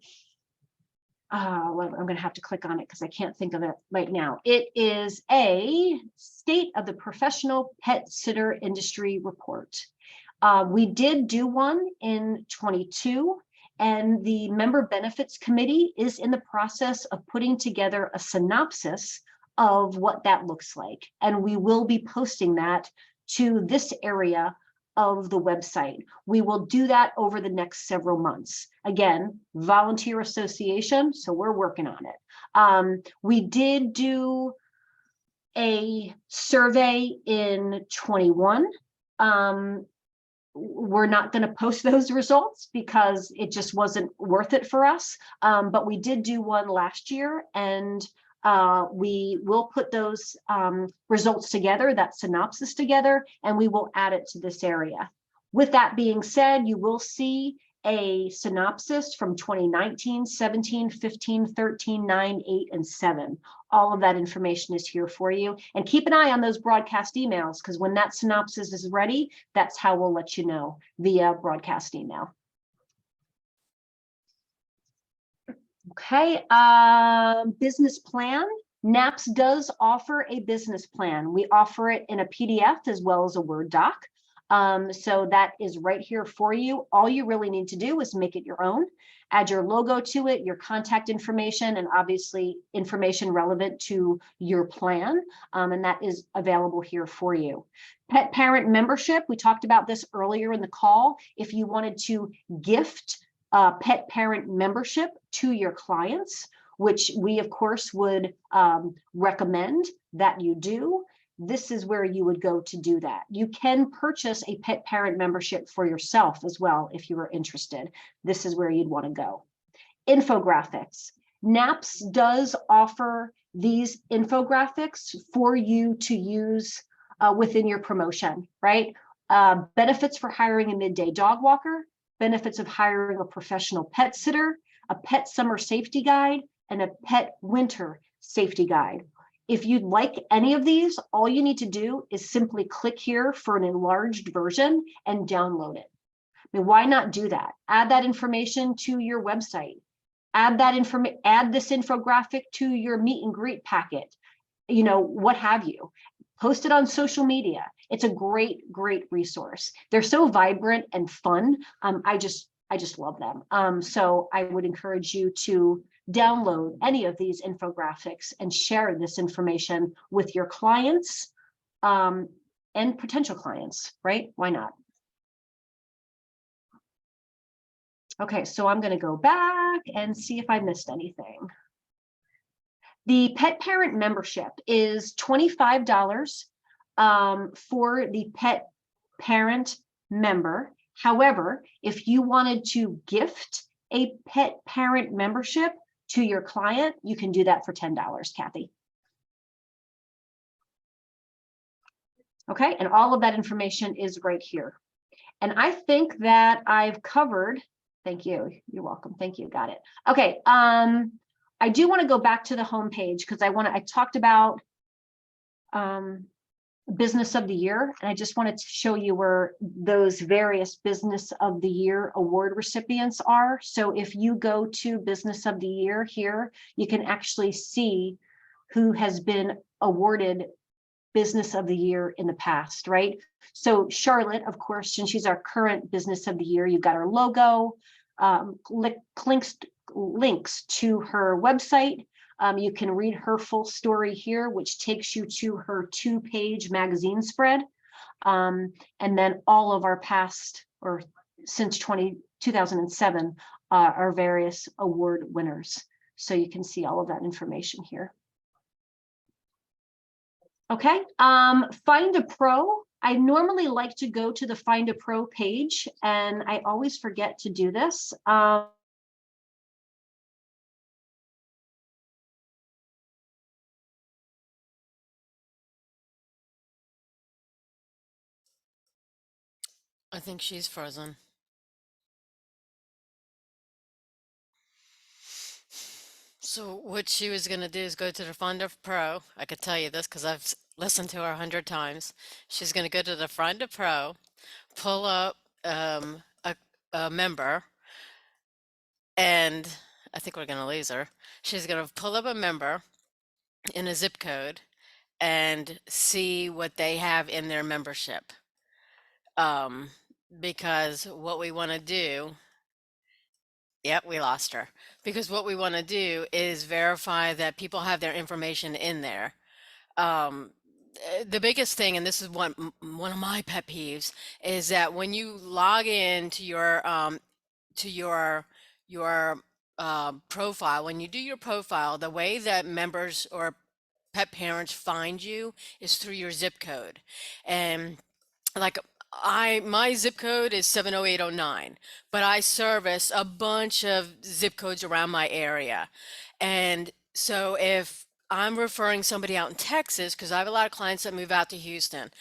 A: Well, I'm going to have to click on it because I can't think of it right now. It is a State of the Professional Pet Sitter Industry Report. We did do one in 22, and the Member Benefits Committee is in the process of putting together a synopsis of what that looks like. And we will be posting that to this area of the website. We will do that over the next several months. Again, volunteer association, so we're working on it. We did do a survey in 21. We're not going to post those results because it just wasn't worth it for us. But we did do one last year, and we will put those results together, that synopsis together, and we will add it to this area. With that being said, you will see a synopsis from 2019, 17, 15, 13, 9, 8, and 7. All of that information is here for you. And keep an eye on those broadcast emails, because when that synopsis is ready, that's how we'll let you know via broadcast email. Okay, business plan. NAPPS does offer a business plan. We offer it in a PDF as well as a Word doc. So that is right here for you. All you really need to do is make it your own, add your logo to it, your contact information, and obviously information relevant to your plan. And that is available here for you. Pet parent membership. We talked about this earlier in the call. If you wanted to gift pet parent membership to your clients, which we of course would recommend that you do, this is where you would go to do that. You can purchase a pet parent membership for yourself as well if you are interested. This is where you'd want to go. Infographics. NAPPS does offer these infographics for you to use within your promotion, right? Benefits for hiring a midday dog walker, benefits of hiring a professional pet sitter, a pet summer safety guide, and a pet winter safety guide. If you'd like any of these, all you need to do is simply click here for an enlarged version and download it. I mean, why not do that? Add that information to your website. Add this infographic to your meet and greet packet, you know, what have you. Post it on social media. It's a great, great resource. They're so vibrant and fun. I just love them. So I would encourage you to download any of these infographics and share this information with your clients and potential clients, right? Why not? Okay, so I'm going to go back and see if I missed anything. The pet parent membership is $25 for the pet parent member. However, if you wanted to gift a pet parent membership to your client, you can do that for $10, Kathy. Okay, and all of that information is right here. And I think that I've covered, thank you, you're welcome, thank you, got it. Okay, I do want to go back to the home page because I talked about, Business of the Year. And I just wanted to show you where those various Business of the Year award recipients are. So if you go to Business of the Year here, you can actually see who has been awarded Business of the Year in the past, right? So Charlotte, of course, since she's our current Business of the Year, you've got her logo, links to her website. You can read her full story here, which takes you to her 2-page magazine spread. And then all of our past, or since 2007, our various award winners. So you can see all of that information here. Okay, Find a Pro. I normally like to go to the Find a Pro page, and I always forget to do this.
B: I think she's frozen. So what she was going to do is go to the Finder Pro. I could tell you this because I've listened to her 100 times. She's going to go to the Finder Pro, pull up a member, and I think we're going to lose her. She's going to pull up a member in a zip code and see what they have in their membership. Um, because what we want to do, yep, we lost her. Because what we want to do is verify that people have their information in there. Um, the biggest thing, and this is one of my pet peeves, is that when you log in to your profile, when you do your profile, the way that members or pet parents find you is through your zip code. And like my zip code is 70809, but I service a bunch of zip codes around my area. And so if I'm referring somebody out in Texas, because I have a lot of clients that move out to Houston,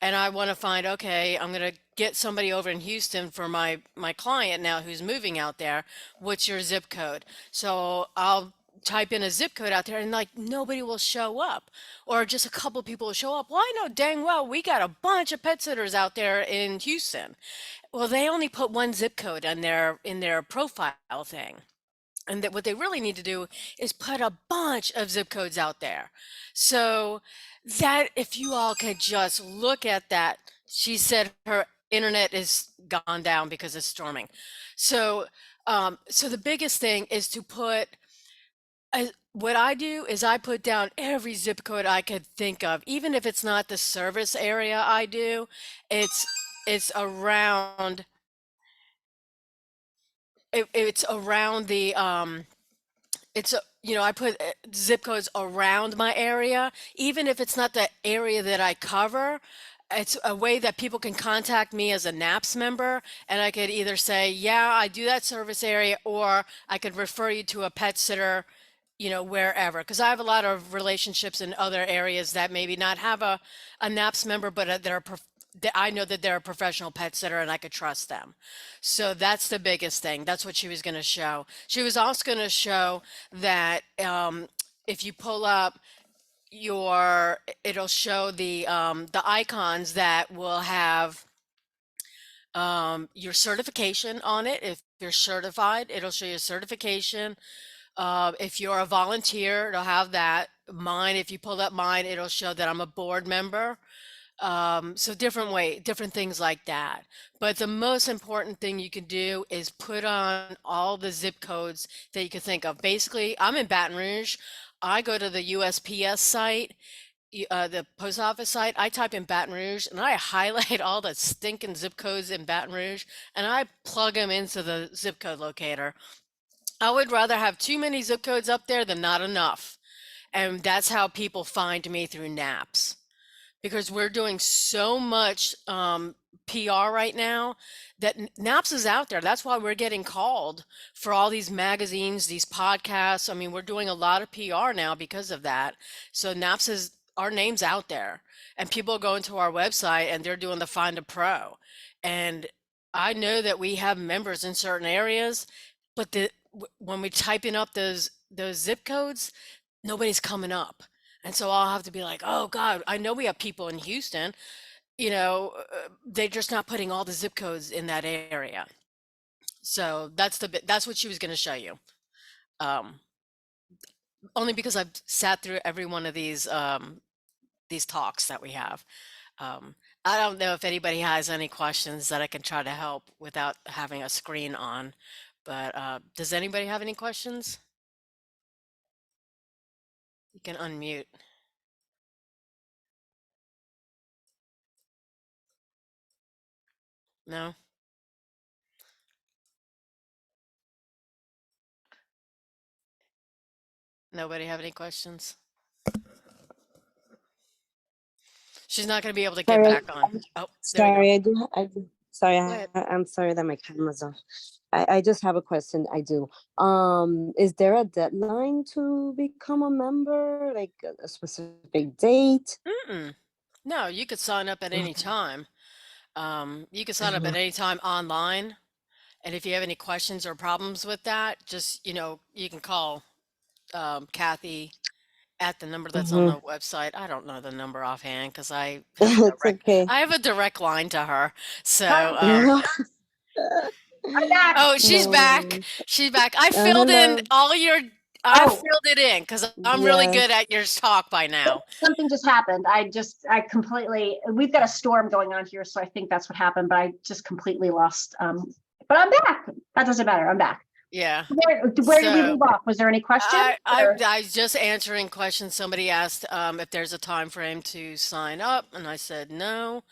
B: and I want to find, okay, I'm going to get somebody over in Houston for my client now who's moving out there. What's your zip code? So I'll type in a zip code out there and like nobody will show up, or just a couple people will show up. Well, I know dang well we got a bunch of pet sitters out there in Houston. Well, they only put one zip code in their profile thing. And that what they really need to do is put a bunch of zip codes out there. So that if you all could just look at that, she said her internet is gone down because it's storming. So so the biggest thing is to put what I do is I put down every zip code I could think of, even if it's not the service area I do. It's it's around it's around the I put zip codes around my area, even if it's not the area that I cover. It's a way that people can contact me as a NAPPS member, and I could either say, yeah, I do that service area, or I could refer you to a pet sitter, wherever. Because I have a lot of relationships in other areas that maybe not have a NAPPS member, but that I know that they're a professional pet sitter and I could trust them. So that's the biggest thing. That's what she was going to show. She was also going to show that if you pull up it'll show the icons that will have your certification on it. If you're certified, it'll show your certification. If you're a volunteer, it'll have that. Mine, if you pull up mine, it'll show that I'm a board member. So different things like that. But the most important thing you can do is put on all the zip codes that you can think of. Basically, I'm in Baton Rouge. I go to the USPS site, the post office site. I type in Baton Rouge and I highlight all the stinking zip codes in Baton Rouge and I plug them into the zip code locator. I would rather have too many zip codes up there than not enough. And that's how people find me through NAPPS, because we're doing so much PR right now that NAPPS is out there. That's why we're getting called for all these magazines, these podcasts. I mean, we're doing a lot of PR now because of that. So NAPPS is our name's out there, and people go into our website and they're doing the Find a Pro. And I know that we have members in certain areas, but when we typing up those zip codes, nobody's coming up. And so I'll have to be like, oh God, I know we have people in Houston, you know, they're just not putting all the zip codes in that area. So that's what she was going to show you. Um, Only because I've sat through every one of these talks that we have. Um, I don't know if anybody has any questions that I can try to help without having a screen on, but does anybody have any questions? You can unmute. No? Nobody have any questions? She's not going to be able to get
C: Sorry,
B: back on. Oh, there we go.
C: sorry, sorry,
B: Go ahead.
C: I'm sorry that my camera's off. I just have a question. I do. Is there a deadline to become a member, like a specific date?
B: Mm-mm. No, you could sign up at any
C: Okay.
B: time. You can sign up at any time online. And if you have any questions or problems with that, just, you can call Kathy at the number that's on
C: Mhm.
B: the website. I don't know the number offhand because
C: It's okay.
B: I have a direct line to her. So,
A: Hi, I'm back.
B: oh, she's back.
C: No.
B: She's back. I filled in
C: Hello.
B: I
A: Oh,
B: filled it in because I'm really good
C: Yes.
B: at your talk by now.
A: something just happened. I completely, we've got a storm going on here, so I think that's what happened, but I just completely lost. But I'm back. That doesn't matter. I'm back.
B: Yeah.
A: Where did we
B: So
A: leave off? Was there any question?
B: I was just answering questions. Somebody asked if there's a time frame to sign up, and I said no.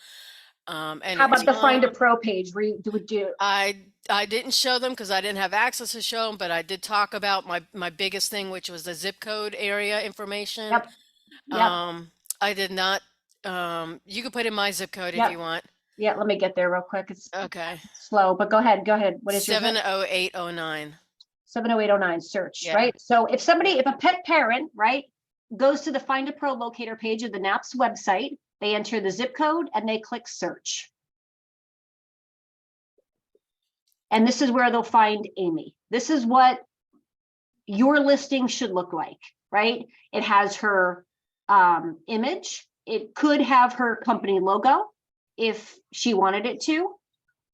A: How about the Find a
B: Anytime.
A: Pro page? Would you?
B: I didn't show them because I didn't have access to show them, but I did talk about my biggest thing, which was the zip code area information.
A: Yep, yep,
B: Um, I did not. You could put in my zip code if
A: yep.
B: you want.
A: Yeah, let me get there real quick. It's
B: Okay,
A: slow, but go ahead. Go ahead. What is your zip?
B: 70809.
A: 70809 search,
B: Yeah.
A: right? So if a pet parent, right, goes to the Find a Pro locator page of the NAPPS website, they enter the zip code and they click search. And this is where they'll find Amy. This is what your listing should look like, right? It has her image. It could have her company logo if she wanted it to,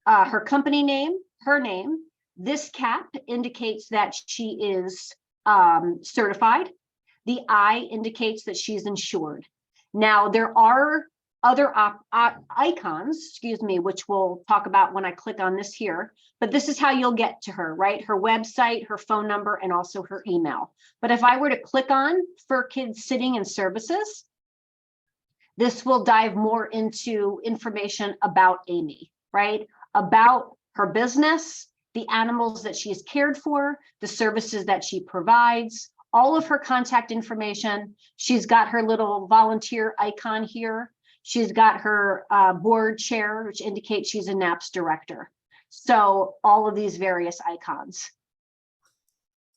A: her company name, her name. This cap indicates that she is certified. The I indicates that she's insured. Now, there are other icons, excuse me, which we'll talk about when I click on this here, but this is how you'll get to her, right? Her website, her phone number, and also her email. But if I were to click on Fur Kids Sitting and Services, this will dive more into information about Amy, right? About her business, the animals that she's cared for, the services that she provides, all of her contact information. She's got her little volunteer icon here. She's got her board chair, which indicates she's a NAPPS director. So all of these various icons.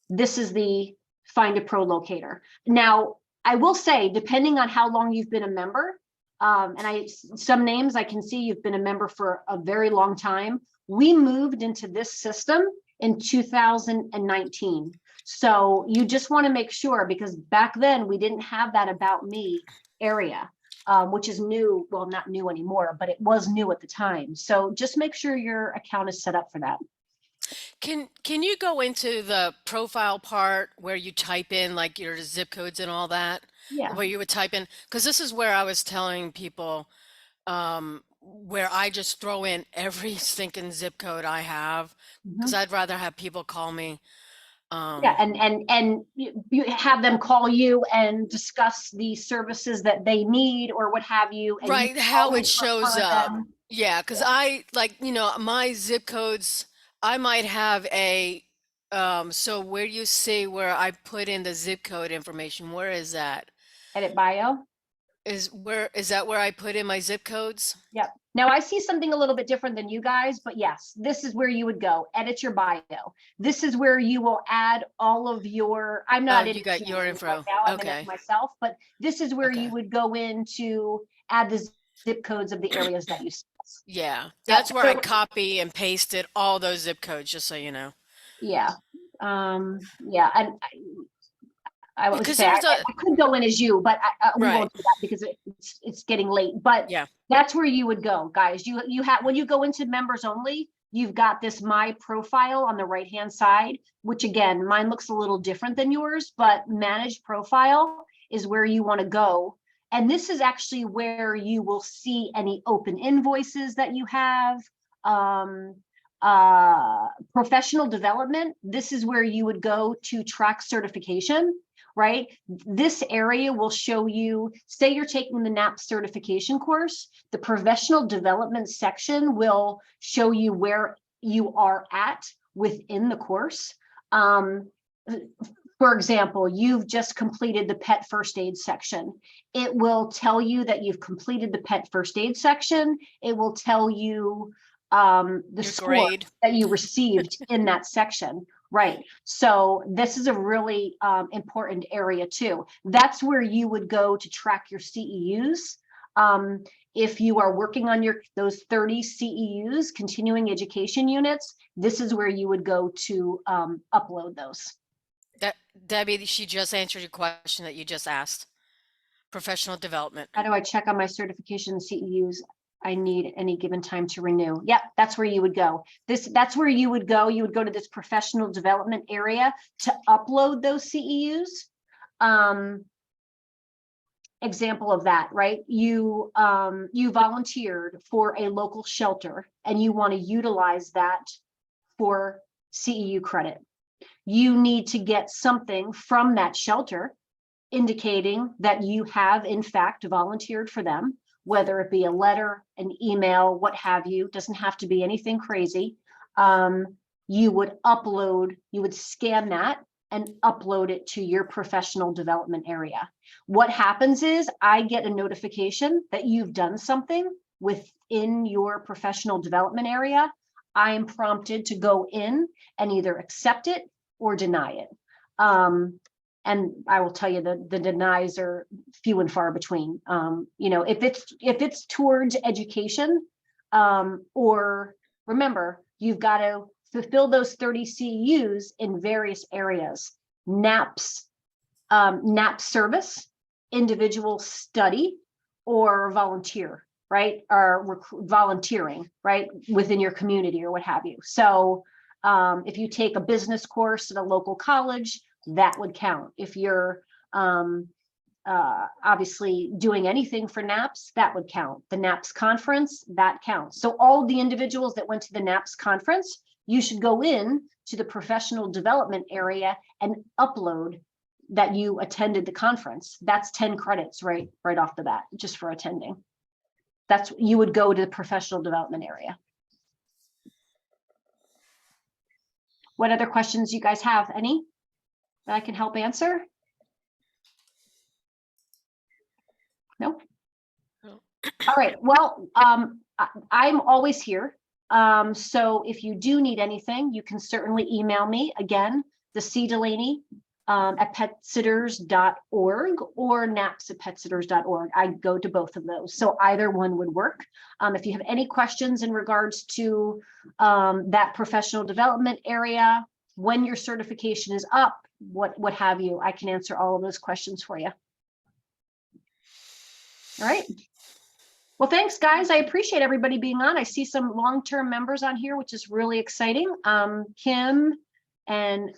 A: This is the Find a Pro locator. Now, I will say, depending on how long you've been a member, and some names I can see you've been a member for a very long time. We moved into this system in 2019. So you just want to make sure, because back then we didn't have that About Me area, which is new. Well, not new anymore, but it was new at the time. So just make sure your account is set up for that.
B: Can you go into the profile part where you type in like your zip codes and all that?
A: Yeah.
B: Where you would type in, because this is where I was telling people where I just throw in every stinking zip code I have because
A: Mhm.
B: I'd rather have people call me.
A: Yeah,
B: Um,
A: and you have them call you and discuss the services that they need or what have you, and you
B: right, how it
A: always
B: shows
A: refer
B: up.
A: them.
B: Yeah, because
A: Yeah,
B: I like, my zip codes, I might have so where you see where I put in the zip code information, where is that?
A: edit bio.
B: Is that where I put in my zip codes?
A: Yep. Now I see something a little bit different than you guys, but yes, this is where you would go. Edit your bio. This is where you will add all of your, I'm
B: Oh,
A: not
B: you
A: editing
B: got your
A: anything right
B: info.
A: now. I'm in it
B: Okay.
A: myself, but this is where you
B: Okay.
A: would go in to add the zip codes of the areas that you see.
B: Yeah.
A: Yep.
B: That's where I
A: So
B: copy and pasted all those zip codes, just so you know.
A: yeah. Yeah. And I would
B: Because
A: say
B: there's a
A: I could go in as you, but we
B: right.
A: won't do that because it's getting late. But
B: Yeah.
A: that's where you would go, guys. You have, when you go into members only, you've got this my profile on the right hand side, which again, mine looks a little different than yours, but manage profile is where you want to go. And this is actually where you will see any open invoices that you have. Professional development, this is where you would go to track certification, right? This area will show you, say you're taking the NAPPS certification course, the professional development section will show you where you are at within the course. For example, you've just completed the pet first aid section. It will tell you that you've completed the pet first aid section. It will tell you the
B: Your
A: score
B: grade.
A: that you received in that section. Right. So this is a really important area too. That's where you would go to track your CEUs. If you are working on those 30 CEUs, continuing education units, this is where you would go to upload those.
B: Debbie, she just answered your question that you just asked. Professional development.
A: How do I check on my certification CEUs I need any given time to renew? Yep, that's where you would go. That's where you would go. You would go to this professional development area to upload those CEUs. Example of that, right? You volunteered for a local shelter and you want to utilize that for CEU credit. You need to get something from that shelter indicating that you have in fact volunteered for them, whether it be a letter, an email, what have you. Doesn't have to be anything crazy. You would scan that and upload it to your professional development area. What happens is I get a notification that you've done something within your professional development area. I am prompted to go in and either accept it or deny it. And I will tell you the denies are few and far between. If it's towards education, or remember, you've got to fulfill those 30 CEUs in various areas. NAPPS service, individual study, or volunteer, right? Or volunteering, right? Within your community or what have you. So if you take a business course at a local college, that would count. If you're obviously doing anything for NAPPS, that would count. The NAPPS conference, that counts. So all the individuals that went to the NAPPS conference, you should go in to the professional development area and upload that you attended the conference. That's 10 credits right off the bat, just for attending. You would go to the professional development area. What other questions you guys have? Any that I can help answer? No?
B: No.
A: All right. Well, I'm always here. So if you do need anything, you can certainly email me. Again, the C. Delaney at petsitters.org or naps at petsitters.org. I go to both of those. So either one would work. If you have any questions in regards to that professional development area, when your certification is up, what have you, I can answer all of those questions for you. All right. Well, thanks, guys. I appreciate everybody being on. I see some long-term members on here, which is really exciting. Kim and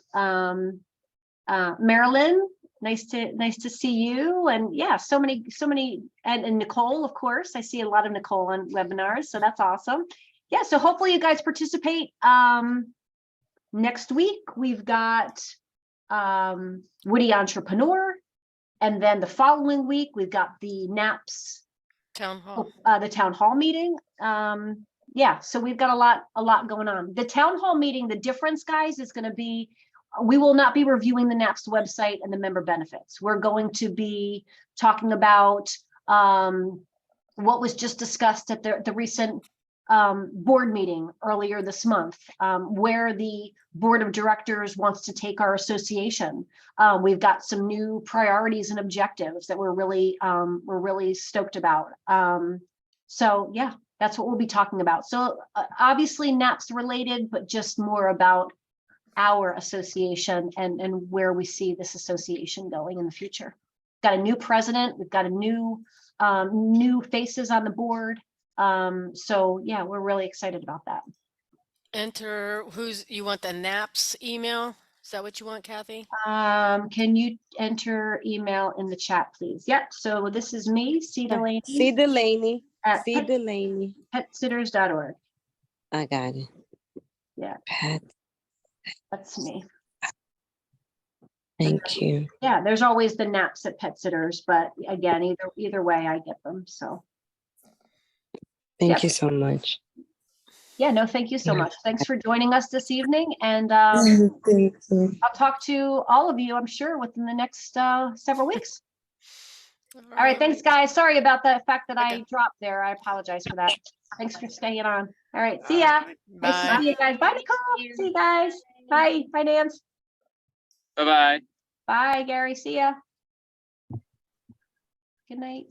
A: Marilyn, nice to see you. And yeah, so many, and Nicole, of course. I see a lot of Nicole on webinars, so that's awesome. Yeah, so hopefully you guys participate. Next week, we've got Witty Entrepreneur. And then the following week, we've got the NAPPS
B: Town hall.
A: the town hall meeting. Yeah, so we've got a lot going on. The town hall meeting, the difference, guys, is going to be, we will not be reviewing the NAPPS website and the member benefits. We're going to be talking about what was just discussed at the recent board meeting earlier this month, where the board of directors wants to take our association. We've got some new priorities and objectives that we're really stoked about. So yeah, that's what we'll be talking about. So obviously NAPPS related, but just more about our association and where we see this association going in the future. Got a new president. We've got a new faces on the board. So yeah, we're really excited about that.
B: Enter you want the NAPPS email? Is that what you want, Kathy?
A: Can you enter email in the chat, please? Yep. So this is me, C. Delaney.
C: C. Delaney.
A: At
C: C. Delaney.
A: PetSitters.org.
C: I got it.
A: Yeah.
C: Pet.
A: That's me.
C: Thank you.
A: Yeah, there's always the NAPPS at Pet Sitters, but again, either way, I get them. So
C: Thank you so much.
A: yeah, no, thank you so much. Thanks for joining us this evening, and
C: Thank you.
A: I'll talk to all of you, I'm sure, within the next several weeks. All right, thanks, guys. Sorry about the fact that I dropped there. I apologize for that. Thanks for staying on. All right, see ya. Nice to see you guys. Bye, Nicole. See you guys. Bye. Bye, Nance.
D: Bye-bye.
A: Bye, Gary. See ya. Good night.